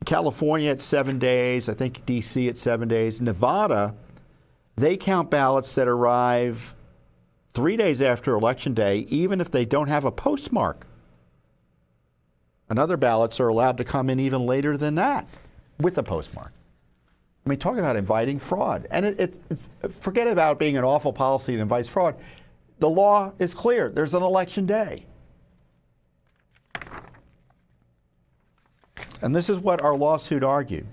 California at 7 days, I think D.C. at 7 days. Nevada, they count ballots that arrive 3 days after Election Day, even if they don't have a postmark. And other ballots are allowed to come in even later than that with a postmark. I mean, talk about inviting fraud. And forget about being an awful policy that invites fraud. The law is clear. There's an election day. And this is what our lawsuit argued.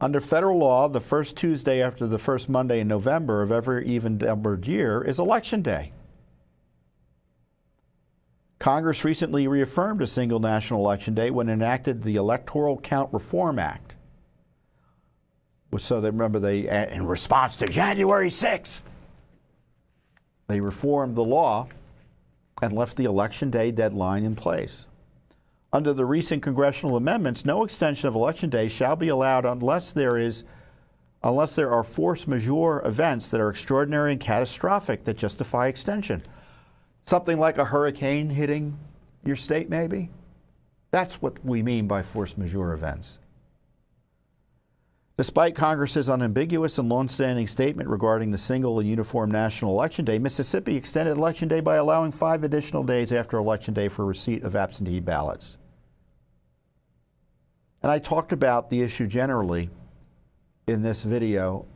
Under federal law, the first Tuesday after the first Monday in November of every even-numbered year is Election Day. Congress recently reaffirmed a single national election day when it enacted the Electoral Count Reform Act. So they remember in response to January 6th, they reformed the law and left the Election Day deadline in place. Under the recent congressional amendments, no extension of Election Day shall be allowed unless there are force majeure events that are extraordinary and catastrophic that justify extension. Something like a hurricane hitting your state, maybe? That's what we mean by force majeure events. Despite Congress's unambiguous and long-standing statement regarding the single and uniform national election day, Mississippi extended Election Day by allowing 5 additional days after Election Day for receipt of absentee ballots. And I talked about the issue generally in this video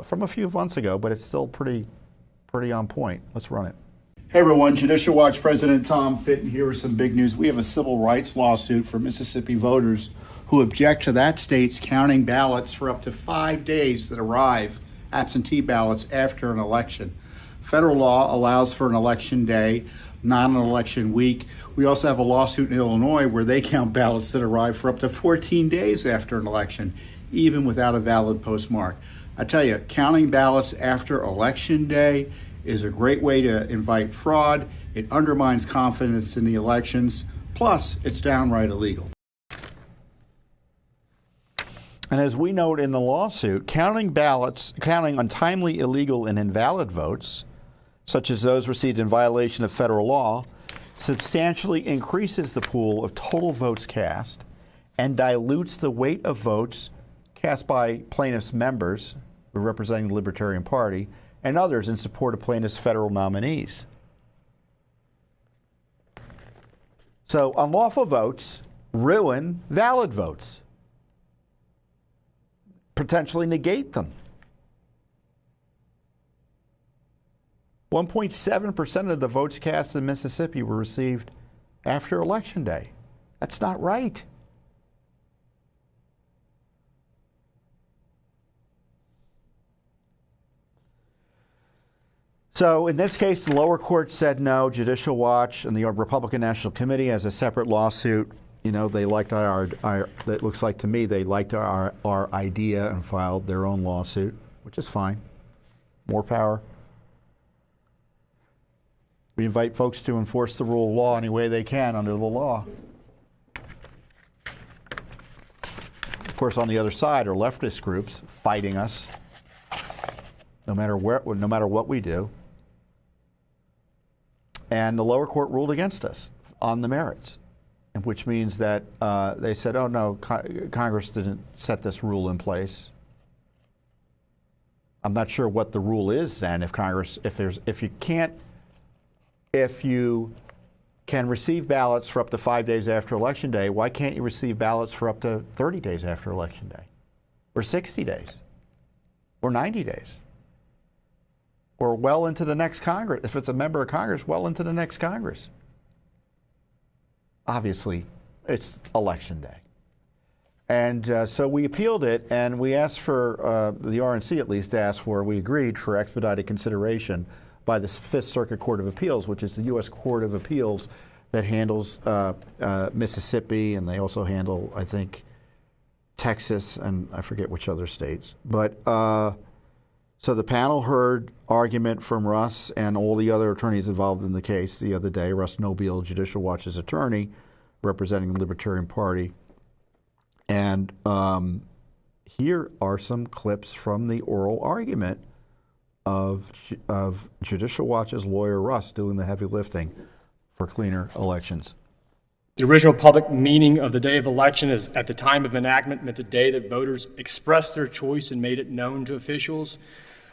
from a few months ago, but it's still pretty on point. Let's run it. Hey everyone, Judicial Watch President Tom Fitton here with some big news. We have a civil rights lawsuit for Mississippi voters who object to that state's counting ballots for up to 5 days that arrive, absentee ballots, after an election. Federal law allows for an election day, not an election week. We also have a lawsuit in Illinois where they count ballots that arrive for up to 14 days after an election, even without a valid postmark. I tell you, counting ballots after Election Day is a great way to invite fraud. It undermines confidence in the elections. Plus, it's downright illegal. And as we note in the lawsuit, counting untimely, illegal, and invalid votes, such as those received in violation of federal law, substantially increases the pool of total votes cast and dilutes the weight of votes cast by plaintiffs' members representing the Libertarian Party, and others in support of plaintiffs' federal nominees. So unlawful votes ruin valid votes, potentially negate them. 1.7% of the votes cast in Mississippi were received after Election Day. That's not right. So in this case, the lower court said no. Judicial Watch and the Republican National Committee has a separate lawsuit. You know, they liked it looks like to me they liked our idea and filed their own lawsuit, which is fine. More power. We invite folks to enforce the rule of law any way they can under the law. Of course, on the other side are leftist groups fighting us, no matter what we do. And the lower court ruled against us on the merits, which means that they said, "Oh no, Congress didn't set this rule in place." I'm not sure what the rule is then. If you can receive ballots for up to 5 days after Election Day, why can't you receive ballots for up to 30 days after Election Day, or 60 days, or 90 days? Or well into the next Congress, if it's a member of Congress, well into the next Congress. Obviously, it's Election Day. And so we appealed it, and we asked for, the RNC at least asked for, we agreed for expedited consideration by the Fifth Circuit Court of Appeals, which is the U.S. Court of Appeals that handles Mississippi, and they also handle, I think, Texas, and I forget which other states. But so the panel heard argument from Russ and all the other attorneys involved in the case the other day. Russ Nobile, Judicial Watch's attorney, representing the Libertarian Party. And here are some clips from the oral argument of Judicial Watch's lawyer Russ doing the heavy lifting for cleaner elections. The original public meaning of the day of election is at the time of enactment meant the day that voters expressed their choice and made it known to officials.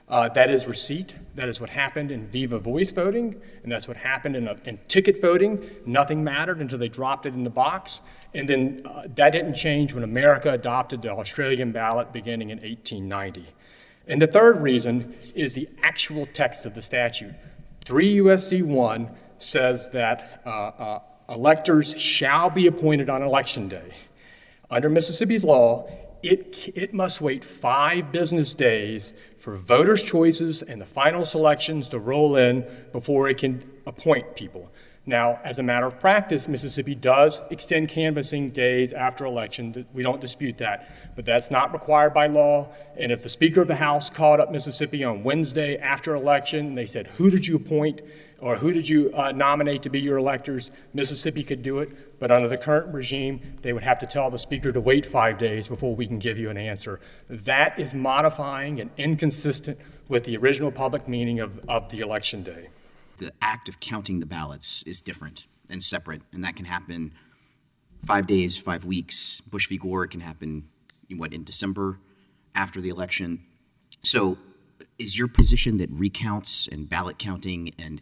That is receipt. That is what happened in Viva Voice voting, and that's what happened in ticket voting. Nothing mattered until they dropped it in the box. And then that didn't change when America adopted the Australian ballot beginning in 1890. And the third reason is the actual text of the statute. 3 U.S.C. 1 says that electors shall be appointed on Election Day. Under Mississippi's law, it must wait 5 business days for voters' choices and the final selections to roll in before it can appoint people. Now, as a matter of practice, Mississippi does extend canvassing days after election. We don't dispute that, but that's not required by law. And if the Speaker of the House called up Mississippi on Wednesday after election, and they said, "Who did you appoint or who did you nominate to be your electors?" Mississippi could do it, but under the current regime, they would have to tell the Speaker to wait 5 days before we can give you an answer. That is modifying and inconsistent with the original public meaning of the election day. The act of counting the ballots is different and separate, and that can happen 5 days, 5 weeks. Bush v. Gore can happen, in December after the election. So is your position that recounts and ballot counting and,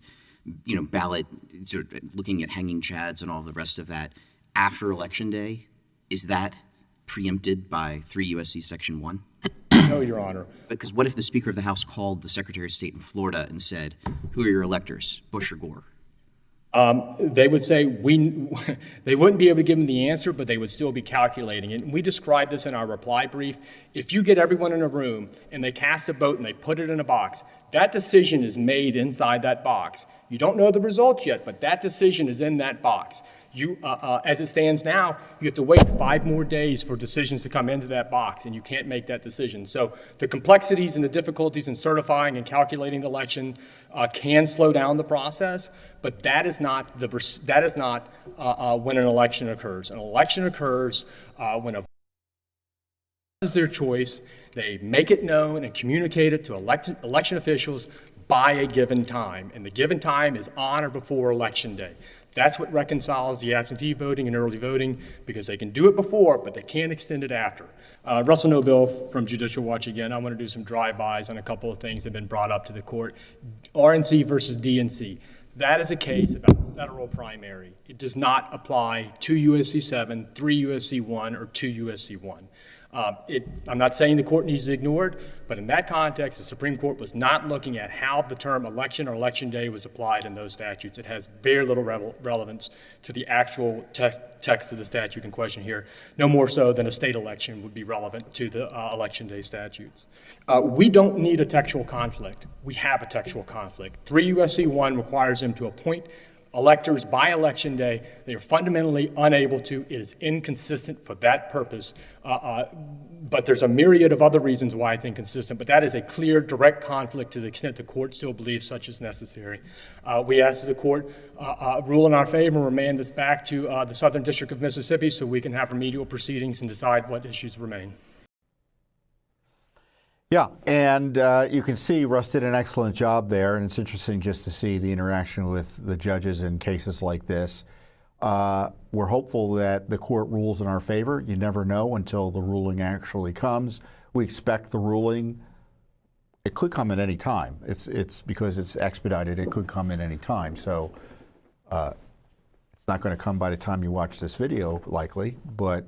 ballot, sort of looking at hanging chads and all the rest of that after Election Day, is that preempted by 3 U.S.C. Section 1? No, Your Honor. Because what if the Speaker of the House called the Secretary of State in Florida and said, "Who are your electors, Bush or Gore?" They would say they wouldn't be able to give them the answer, but they would still be calculating it. And we described this in our reply brief. If you get everyone in a room and they cast a vote and they put it in a box, that decision is made inside that box. You don't know the results yet, but that decision is in that box. As it stands now, you have to wait 5 more days for decisions to come into that box, and you can't make that decision. So the complexities and the difficulties in certifying and calculating the election can slow down the process, but that is not when an election occurs. An election occurs when a is their choice. They make it known and communicate it to election officials by a given time, and the given time is on or before Election Day. That's what reconciles the absentee voting and early voting, because they can do it before, but they can't extend it after. Russell Nobel from Judicial Watch again. I want to do some drive-bys on a couple of things that have been brought up to the court. RNC versus DNC. That is a case about federal primary. It does not apply to USC 7, 3 USC 1, or 2 USC 1. I'm not saying the court needs to ignore it, but in that context, the Supreme Court was not looking at how the term election or election day was applied in those statutes. It has very little relevance to the actual text of the statute in question here, no more so than a state election would be relevant to the election day statutes. We don't need a textual conflict. We have a textual conflict. 3 USC 1 requires them to appoint electors by election day. They are fundamentally unable to. It is inconsistent for that purpose. But there's a myriad of other reasons why it's inconsistent, but that is a clear, direct conflict to the extent the court still believes such is necessary. We ask that the court rule in our favor and remand this back to the Southern District of Mississippi so we can have remedial proceedings and decide what issues remain. Yeah, and you can see Russ did an excellent job there, and it's interesting just to see the interaction with the judges in cases like this. We're hopeful that the court rules in our favor. You never know until the ruling actually comes. We expect the ruling. It could come at any time. It's because it's expedited. It could come at any time. So it's not going to come by the time you watch this video, likely, but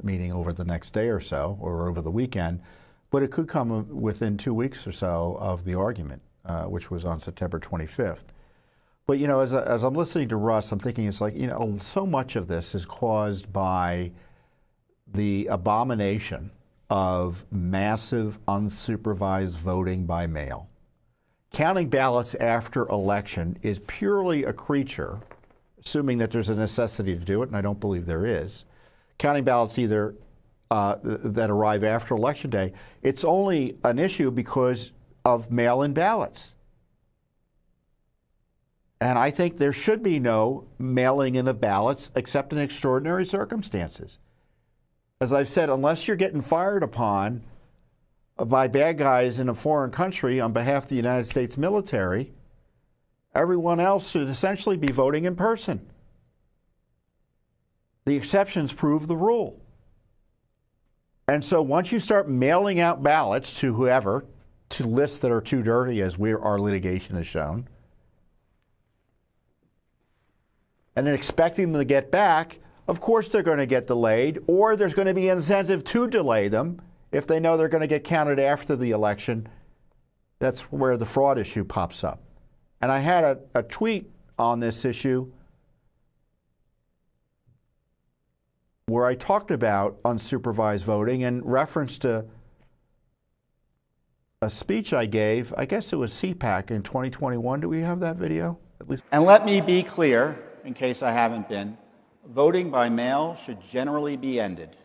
meaning over the next day or so, or over the weekend. But it could come within 2 weeks or so of the argument, which was on September 25th. But, you know, as I'm listening to Russ, I'm thinking it's like, you know, so much of this is caused by the abomination of massive unsupervised voting by mail. Counting ballots after election is purely a creature, assuming that there's a necessity to do it, and I don't believe there is. Counting ballots either that arrive after Election Day, it's only an issue because of mail-in ballots. And I think there should be no mailing in of ballots except in extraordinary circumstances. As I've said, unless you're getting fired upon by bad guys in a foreign country on behalf of the United States military, everyone else should essentially be voting in person. The exceptions prove the rule. And so once you start mailing out ballots to whoever, to lists that are too dirty, as our litigation has shown, and then expecting them to get back, of course they're going to get delayed, or there's going to be incentive to delay them if they know they're going to get counted after the election. That's where the fraud issue pops up. And I had a tweet on this issue where I talked about unsupervised voting in reference to a speech I gave, I guess it was CPAC in 2021. Do we have that video? At least. And let me be clear, in case I haven't been, voting by mail should generally be ended.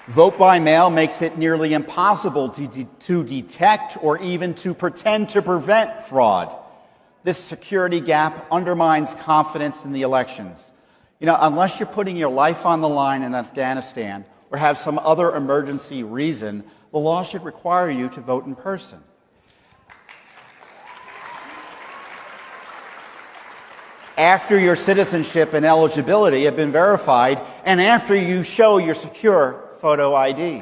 Vote by mail makes it nearly impossible to detect or even to pretend to prevent fraud. This security gap undermines confidence in the elections. You know, unless you're putting your life on the line in Afghanistan or have some other emergency reason, the law should require you to vote in person. After your citizenship and eligibility have been verified, and after you show your secure photo ID.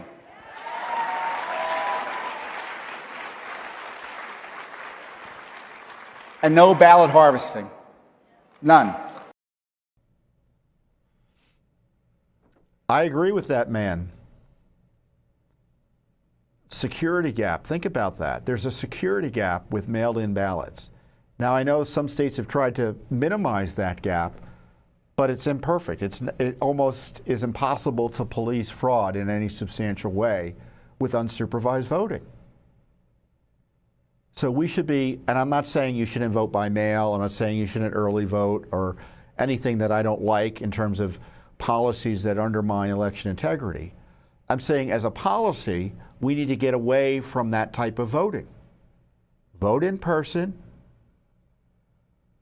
And no ballot harvesting. None. I agree with that man. Security gap. Think about that. There's a security gap with mailed-in ballots. Now, I know some states have tried to minimize that gap, but it's imperfect. It almost is impossible to police fraud in any substantial way with unsupervised voting. So we should be, and I'm not saying you shouldn't vote by mail, I'm not saying you shouldn't early vote or anything that I don't like in terms of policies that undermine election integrity. I'm saying as a policy, we need to get away from that type of voting. Vote in person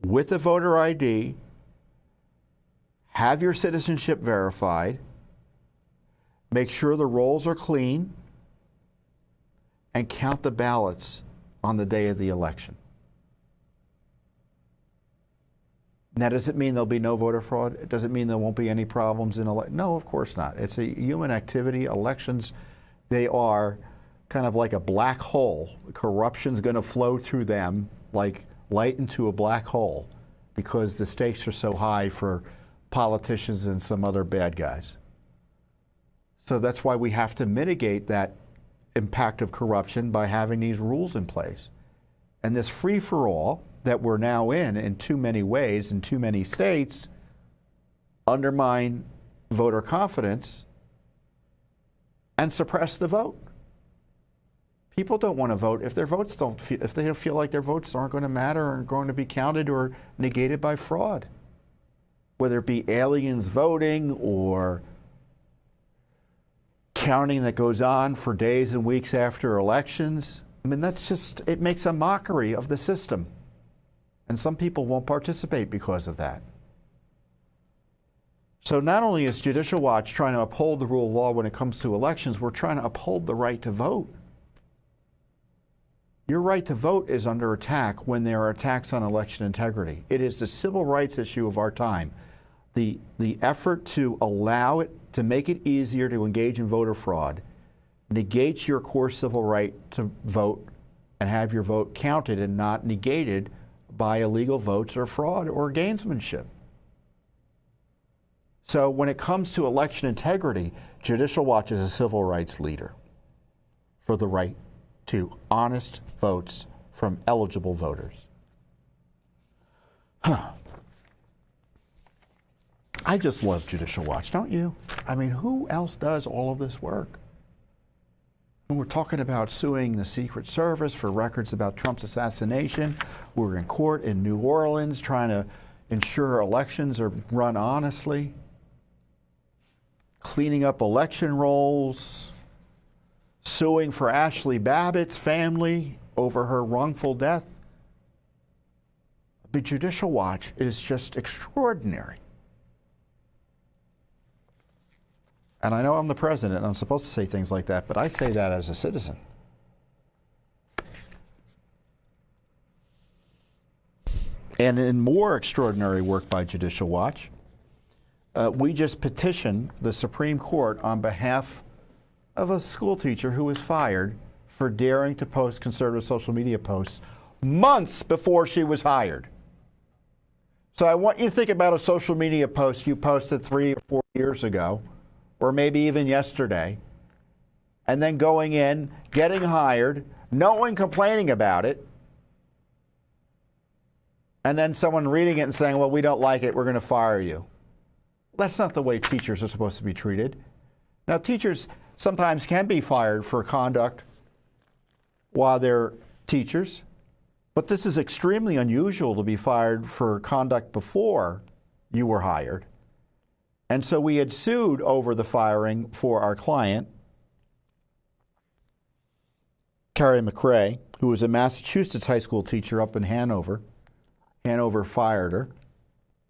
with a voter ID, have your citizenship verified, make sure the rolls are clean, and count the ballots on the day of the election. Now, does it mean there'll be no voter fraud? Does it mean there won't be any problems in election? No, of course not. It's a human activity. Elections, they are kind of like a black hole. Corruption's going to flow through them like light into a black hole because the stakes are so high for politicians and some other bad guys. So that's why we have to mitigate that impact of corruption by having these rules in place. And this free-for-all that we're now in too many ways, in too many states, undermine voter confidence and suppress the vote. People don't want to vote if their votes don't feel, if they don't feel like their votes aren't going to matter or going to be counted or negated by fraud. Whether it be aliens voting or counting that goes on for days and weeks after elections. I mean, that's just, it makes a mockery of the system. And some people won't participate because of that. So not only is Judicial Watch trying to uphold the rule of law when it comes to elections, we're trying to uphold the right to vote. Your right to vote is under attack when there are attacks on election integrity. It is the civil rights issue of our time. The effort to allow it, to make it easier to engage in voter fraud, negates your core civil right to vote and have your vote counted and not negated by illegal votes or fraud or gamesmanship. So when it comes to election integrity, Judicial Watch is a civil rights leader for the right to honest votes from eligible voters. I just love Judicial Watch, don't you? I mean, who else does all of this work? When we're talking about suing the Secret Service for records about Trump's assassination, we're in court in New Orleans trying to ensure elections are run honestly, cleaning up election rolls, suing for Ashli Babbitt's family over her wrongful death. The Judicial Watch is just extraordinary. And I know I'm the president and I'm supposed to say things like that, but I say that as a citizen. And in more extraordinary work by Judicial Watch, we just petitioned the Supreme Court on behalf of a school teacher who was fired for daring to post conservative social media posts months before she was hired. So I want you to think about a social media post you posted 3 or 4 years ago, or maybe even yesterday, and then going in, getting hired, no one complaining about it, and then someone reading it and saying, well, we don't like it, we're going to fire you. That's not the way teachers are supposed to be treated. Now, teachers sometimes can be fired for conduct while they're teachers, but this is extremely unusual to be fired for conduct before you were hired. And so we had sued over the firing for our client, Carrie McRae, who was a Massachusetts high school teacher up in Hanover. Hanover fired her.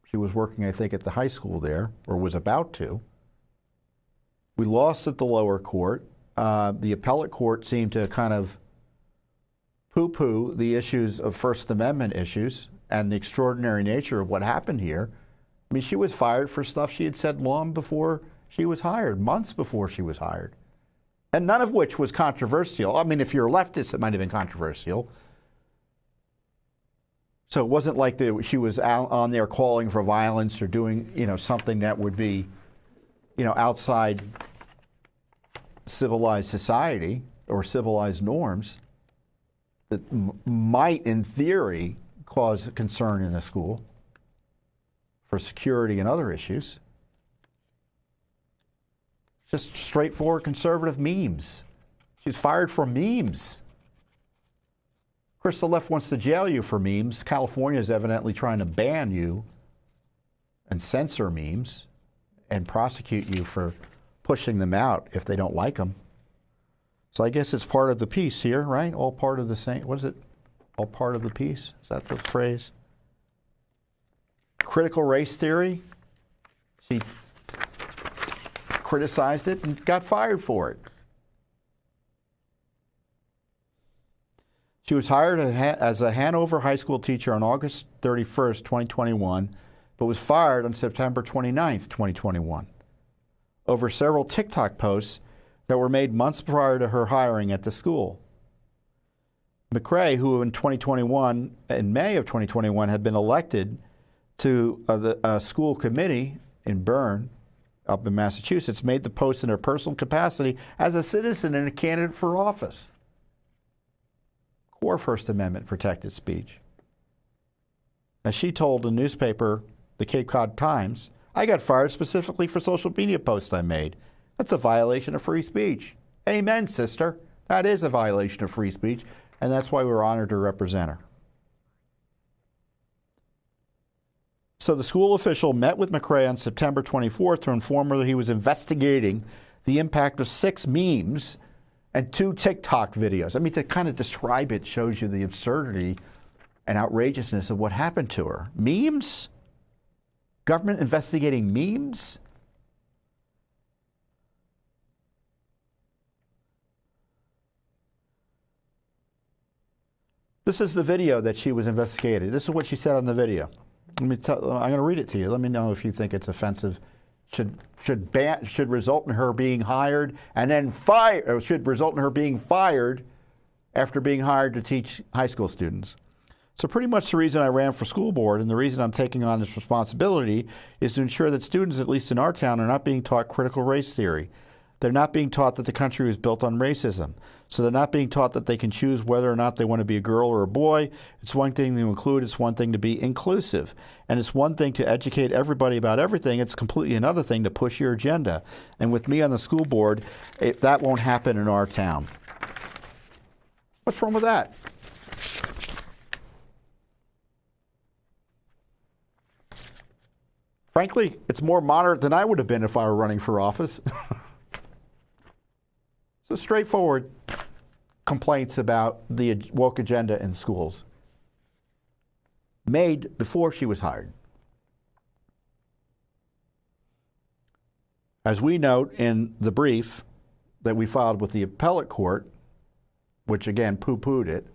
She was working, I think, at the high school there, or was about to. We lost at the lower court. The appellate court seemed to kind of poo-poo the issues of First Amendment issues and the extraordinary nature of what happened here. I mean, she was fired for stuff she had said long before she was hired, months before she was hired, and none of which was controversial. I mean, if you're a leftist, it might have been controversial. So it wasn't like she was out on there calling for violence or doing, something that would be, outside civilized society or civilized norms that might, in theory, cause concern in a school for security and other issues. Just straightforward conservative memes. She's fired for memes. Of course, the left wants to jail you for memes. California is evidently trying to ban you and censor memes and prosecute you for pushing them out if they don't like them. So I guess it's part of the piece here, right? All part of the same, what is it? All part of the piece? Is that the phrase? Critical race theory. criticized it and got fired for it. She was hired as a Hanover high school teacher on August 31st, 2021, but was fired on September 29th, 2021, over several TikTok posts that were made months prior to her hiring at the school. McRae, who in May of 2021, had been elected to the school committee in Bern, up in Massachusetts, made the post in her personal capacity as a citizen and a candidate for office. Core First Amendment protected speech. As she told the newspaper, the Cape Cod Times, I got fired specifically for social media posts I made. That's a violation of free speech. Amen, sister. That is a violation of free speech, and that's why we're honored to represent her. So the school official met with McRae on September 24th to inform her that he was investigating the impact of 6 memes and 2 TikTok videos. I mean, to kind of describe it shows you the absurdity and outrageousness of what happened to her. Memes? Government investigating memes? This is the video that she was investigating. This is what she said on the video. I'm going to read it to you. Let me know if you think it's offensive. Should result in her being hired and then fired, or should result in her being fired after being hired to teach high school students. So pretty much the reason I ran for school board and the reason I'm taking on this responsibility is to ensure that students, at least in our town, are not being taught critical race theory. They're not being taught that the country was built on racism. So they're not being taught that they can choose whether or not they want to be a girl or a boy. It's one thing to include, it's one thing to be inclusive. And it's one thing to educate everybody about everything. It's completely another thing to push your agenda. And with me on the school board, that won't happen in our town. What's wrong with that? Frankly, it's more moderate than I would have been if I were running for office. So straightforward complaints about the woke agenda in schools made before she was hired. As we note in the brief that we filed with the appellate court, which again poo-pooed it,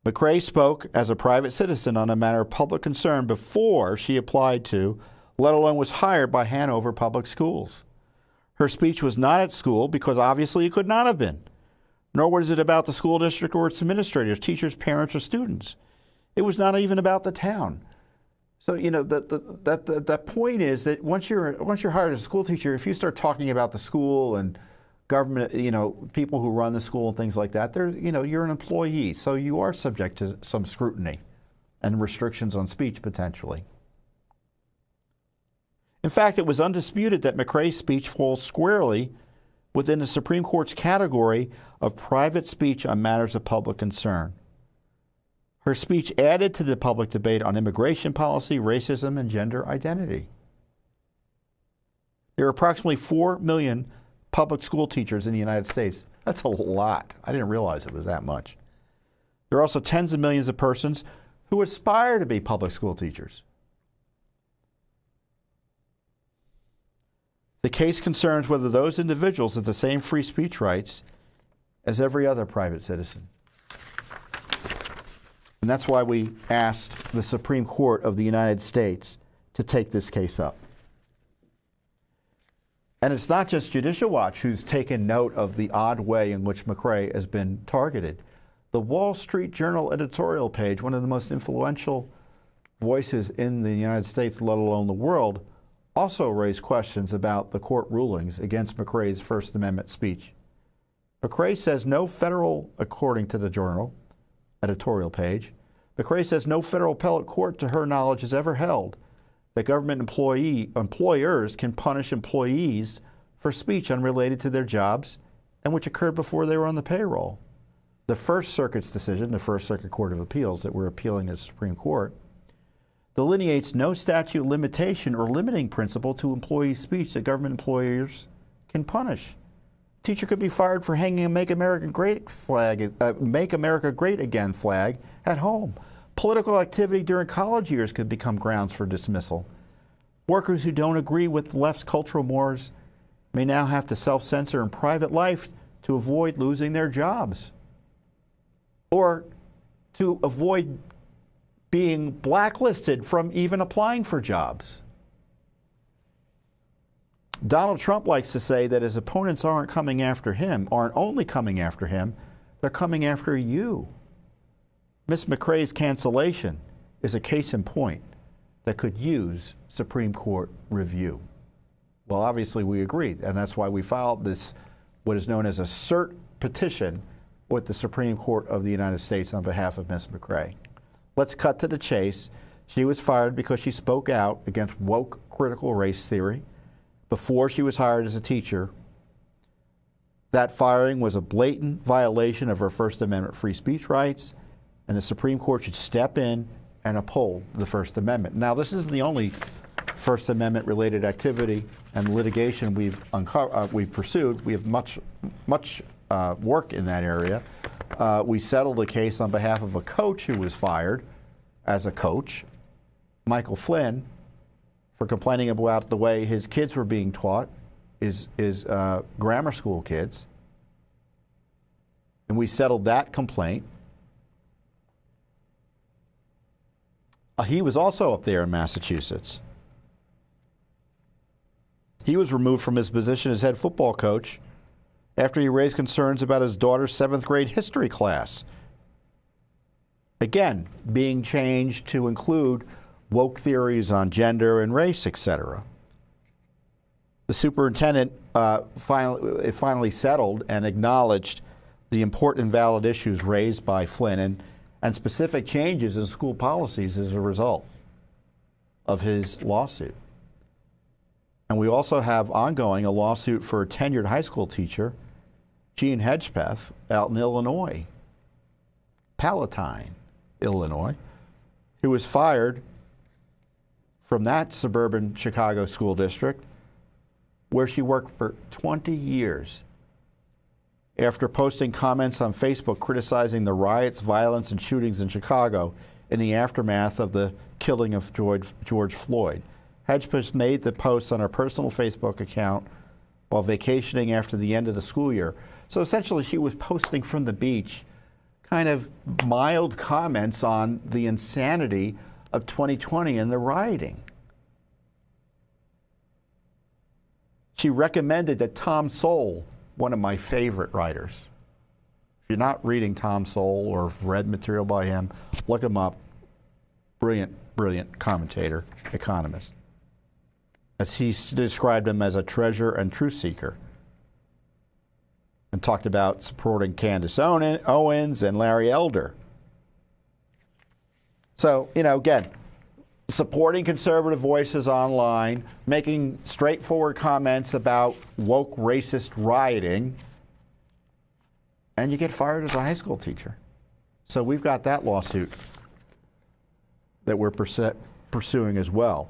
McRae spoke as a private citizen on a matter of public concern before she applied to, let alone was hired by Hanover Public Schools. Her speech was not at school because obviously it could not have been, nor was it about the school district or its administrators, teachers, parents, or students. It was not even about the town. So, you know, that point is that once you're hired as a school teacher, if you start talking about the school and government, you know, people who run the school and things like that, you're an employee, so you are subject to some scrutiny and restrictions on speech potentially. In fact, it was undisputed that McRae's speech falls squarely within the Supreme Court's category of private speech on matters of public concern. Her speech added to the public debate on immigration policy, racism, and gender identity. There are approximately 4 million public school teachers in the United States. That's a lot. I didn't realize it was that much. There are also tens of millions of persons who aspire to be public school teachers. The case concerns whether those individuals have the same free speech rights as every other private citizen. And that's why we asked the Supreme Court of the United States to take this case up. And it's not just Judicial Watch who's taken note of the odd way in which McRae has been targeted. The Wall Street Journal editorial page, one of the most influential voices in the United States, let alone the world, also raised questions about the court rulings against McRae's First Amendment speech. McRae says no federal, according to the Journal editorial page, McRae says no federal appellate court to her knowledge has ever held that government employers can punish employees for speech unrelated to their jobs and which occurred before they were on the payroll. The First Circuit's decision, the First Circuit Court of Appeals that we're appealing to the Supreme Court, delineates no statute limitation or limiting principle to employee speech that government employers can punish. A teacher could be fired for hanging a Make America Great Again flag at home. Political activity during college years could become grounds for dismissal. Workers who don't agree with the left's cultural mores may now have to self-censor in private life to avoid losing their jobs or to avoid being blacklisted from even applying for jobs. Donald Trump likes to say that his opponents aren't coming after him, aren't only coming after him, they're coming after you. Ms. McRae's cancellation is a case in point that could use Supreme Court review. Well, obviously we agree, and that's why we filed this, what is known as a cert petition with the Supreme Court of the United States on behalf of Ms. McRae. Let's cut to the chase. She was fired because she spoke out against woke critical race theory before she was hired as a teacher. That firing was a blatant violation of her First Amendment free speech rights, and the Supreme Court should step in and uphold the First Amendment. Now, this isn't the only First Amendment related activity and litigation we've pursued. We have much work in that area. We settled a case on behalf of a coach who was fired as a coach, Michael Flynn, for complaining about the way his kids were being taught, his grammar school kids. And we settled that complaint. He was also up there in Massachusetts. He was removed from his position as head football coach after he raised concerns about his daughter's 7th grade history class. Again, being changed to include woke theories on gender and race, etc. The superintendent finally settled and acknowledged the important and valid issues raised by Flynn and specific changes in school policies as a result of his lawsuit. And we also have ongoing a lawsuit for a tenured high school teacher, Gene Hedgepeth, out in Illinois, Palatine, Illinois, who was fired from that suburban Chicago school district where she worked for 20 years after posting comments on Facebook criticizing the riots, violence, and shootings in Chicago in the aftermath of the killing of George Floyd. Hedgepeth made the posts on her personal Facebook account while vacationing after the end of the school year. So essentially she was posting from the beach kind of mild comments on the insanity of 2020 and the rioting. She recommended that Tom Sowell, one of my favorite writers. If you're not reading Tom Sowell or have read material by him, look him up. Brilliant, brilliant commentator, economist. As he described him as a treasure and truth seeker, and talked about supporting Candace Owens and Larry Elder. So, again, supporting conservative voices online, making straightforward comments about woke racist rioting, and you get fired as a high school teacher. So we've got that lawsuit that we're pursuing as well.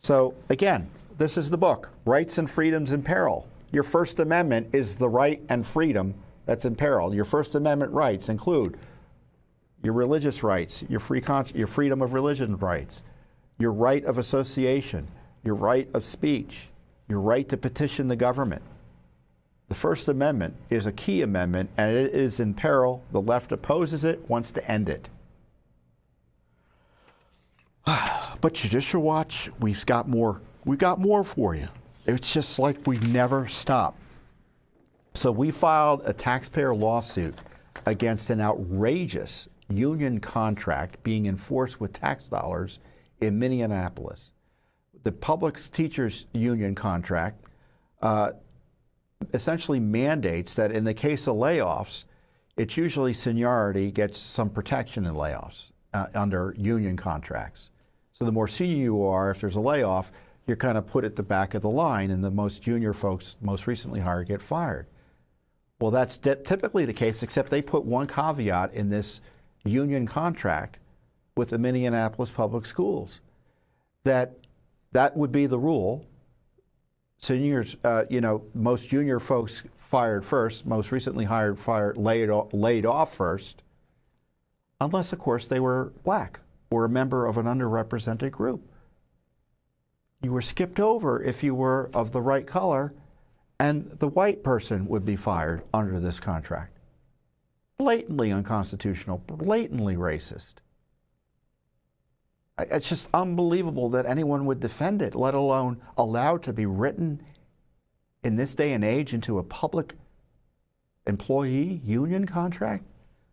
So again, this is the book, Rights and Freedoms in Peril. Your First Amendment is the right and freedom that's in peril. Your First Amendment rights include your religious rights, your freedom of religion rights, your right of association, your right of speech, your right to petition the government. The First Amendment is a key amendment, and it is in peril. The left opposes it, wants to end it. But Judicial Watch, we've got more for you. It's just like we never stop. So we filed a taxpayer lawsuit against an outrageous union contract being enforced with tax dollars in Minneapolis. The Public Teachers Union contract essentially mandates that in the case of layoffs, it's usually seniority gets some protection in layoffs under union contracts. So the more senior you are, if there's a layoff, you're kind of put at the back of the line, and the most junior folks, most recently hired, get fired. Well, that's typically the case, except they put one caveat in this union contract with the Minneapolis Public Schools, that would be the rule. Seniors, most junior folks fired first, most recently hired laid off first, unless, of course, they were black or a member of an underrepresented group. You were skipped over if you were of the right color, and the white person would be fired under this contract. Blatantly unconstitutional, blatantly racist. It's just unbelievable that anyone would defend it, let alone allow it to be written in this day and age into a public employee union contract.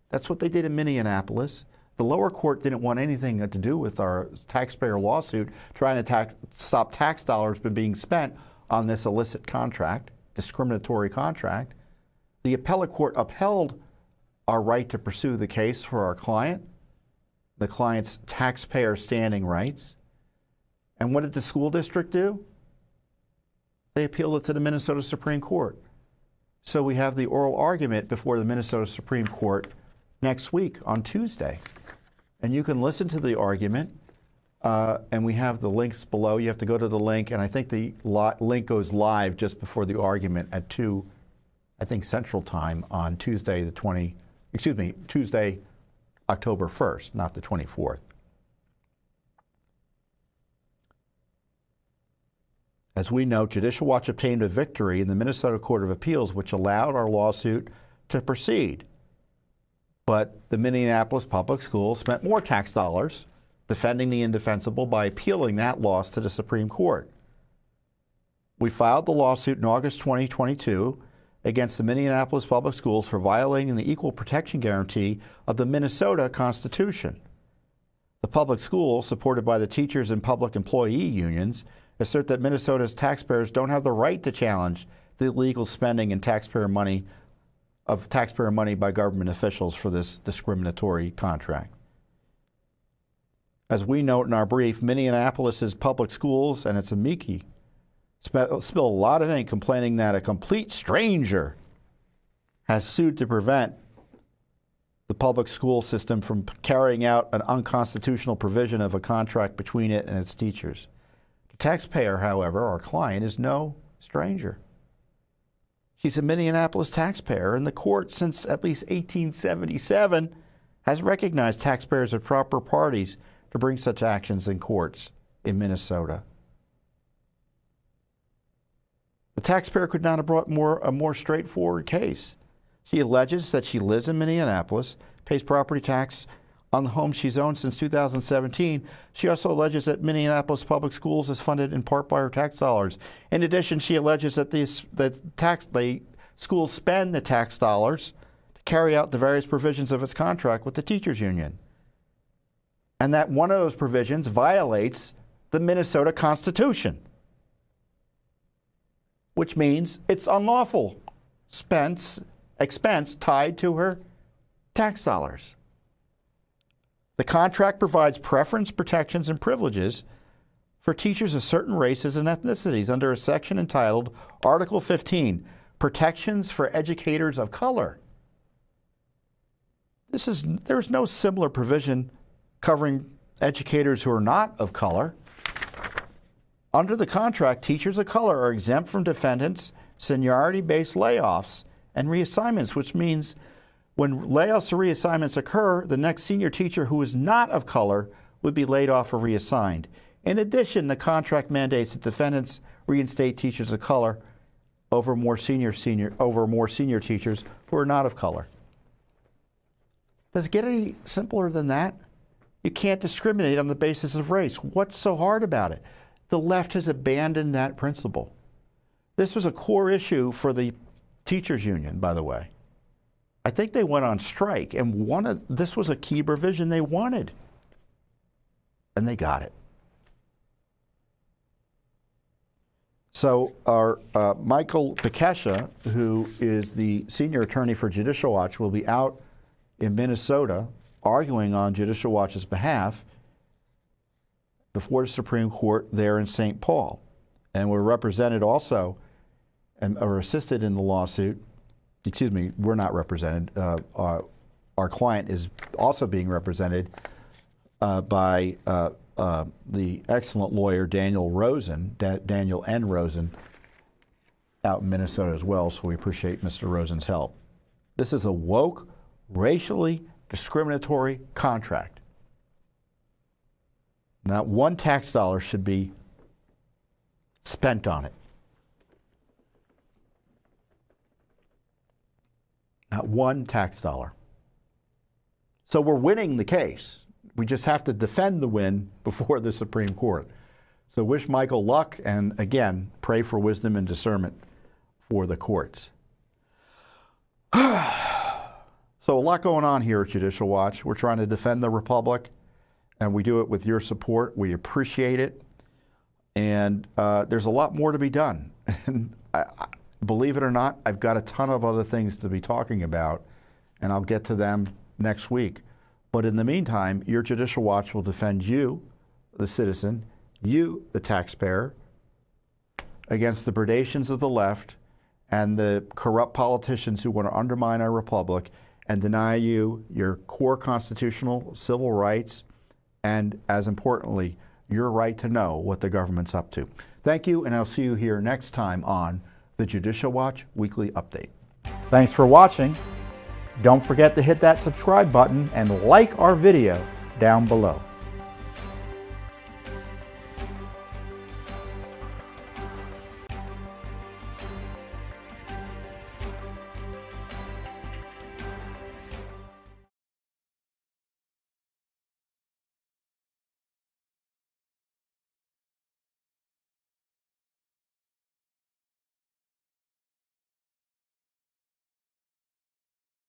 That's what they did in Minneapolis. The lower court didn't want anything to do with our taxpayer lawsuit trying to stop tax dollars from being spent on this illicit contract, discriminatory contract. The appellate court upheld our right to pursue the case for our client, the client's taxpayer standing rights. And what did the school district do? They appealed it to the Minnesota Supreme Court. So we have the oral argument before the Minnesota Supreme Court next week on Tuesday. And you can listen to the argument, and we have the links below. You have to go to the link, and I think the link goes live just before the argument at 2, I think, Central Time on Tuesday, Tuesday, October 1st, not the 24th. As we know, Judicial Watch obtained a victory in the Minnesota Court of Appeals, which allowed our lawsuit to proceed. But the Minneapolis Public Schools spent more tax dollars defending the indefensible by appealing that loss to the Supreme Court. We filed the lawsuit in August 2022 against the Minneapolis Public Schools for violating the equal protection guarantee of the Minnesota Constitution. The public schools, supported by the teachers and public employee unions, assert that Minnesota's taxpayers don't have the right to challenge the illegal spending and taxpayer money by government officials for this discriminatory contract. As we note in our brief, Minneapolis's public schools and its amici spill a lot of ink complaining that a complete stranger has sued to prevent the public school system from carrying out an unconstitutional provision of a contract between it and its teachers. The taxpayer, however, our client, is no stranger. She's a Minneapolis taxpayer, and the court, since at least 1877, has recognized taxpayers as proper parties to bring such actions in courts in Minnesota. The taxpayer could not have brought a more straightforward case. She alleges that she lives in Minneapolis, pays property tax on the home she's owned since 2017. She also alleges that Minneapolis Public Schools is funded in part by her tax dollars. In addition, she alleges that the schools spend the tax dollars to carry out the various provisions of its contract with the teachers union, and that one of those provisions violates the Minnesota Constitution, which means it's unlawful expense tied to her tax dollars. The contract provides preference, protections, and privileges for teachers of certain races and ethnicities under a section entitled Article 15, Protections for Educators of Color. There's no similar provision covering educators who are not of color. Under the contract, teachers of color are exempt from defendants' seniority-based layoffs and reassignments, which means when layoffs or reassignments occur, the next senior teacher who is not of color would be laid off or reassigned. In addition, the contract mandates that defendants reinstate teachers of color over more senior teachers who are not of color. Does it get any simpler than that? You can't discriminate on the basis of race. What's so hard about it? The left has abandoned that principle. This was a core issue for the teachers union, by the way. I think they went on strike, and this was a key provision they wanted, and they got it. So our Michael Bekesha, who is the senior attorney for Judicial Watch, will be out in Minnesota arguing on Judicial Watch's behalf before the Supreme Court there in St. Paul. And we're represented also and are assisted in the lawsuit. Excuse me, we're not represented. Our client is also being represented by the excellent lawyer Daniel Rosen, Daniel N. Rosen, out in Minnesota as well, so we appreciate Mr. Rosen's help. This is a woke, racially discriminatory contract. Not one tax dollar should be spent on it. Not one tax dollar. So we're winning the case. We just have to defend the win before the Supreme Court. So wish Michael luck, and again, pray for wisdom and discernment for the courts. So a lot going on here at Judicial Watch. We're trying to defend the Republic, and we do it with your support. We appreciate it. And there's a lot more to be done. And believe it or not, I've got a ton of other things to be talking about, and I'll get to them next week. But in the meantime, your Judicial Watch will defend you, the citizen, you, the taxpayer, against the predations of the left and the corrupt politicians who want to undermine our republic and deny you your core constitutional civil rights and, as importantly, your right to know what the government's up to. Thank you, and I'll see you here next time on the Judicial Watch Weekly Update. Thanks for watching. Don't forget to hit that subscribe button and like our video down below.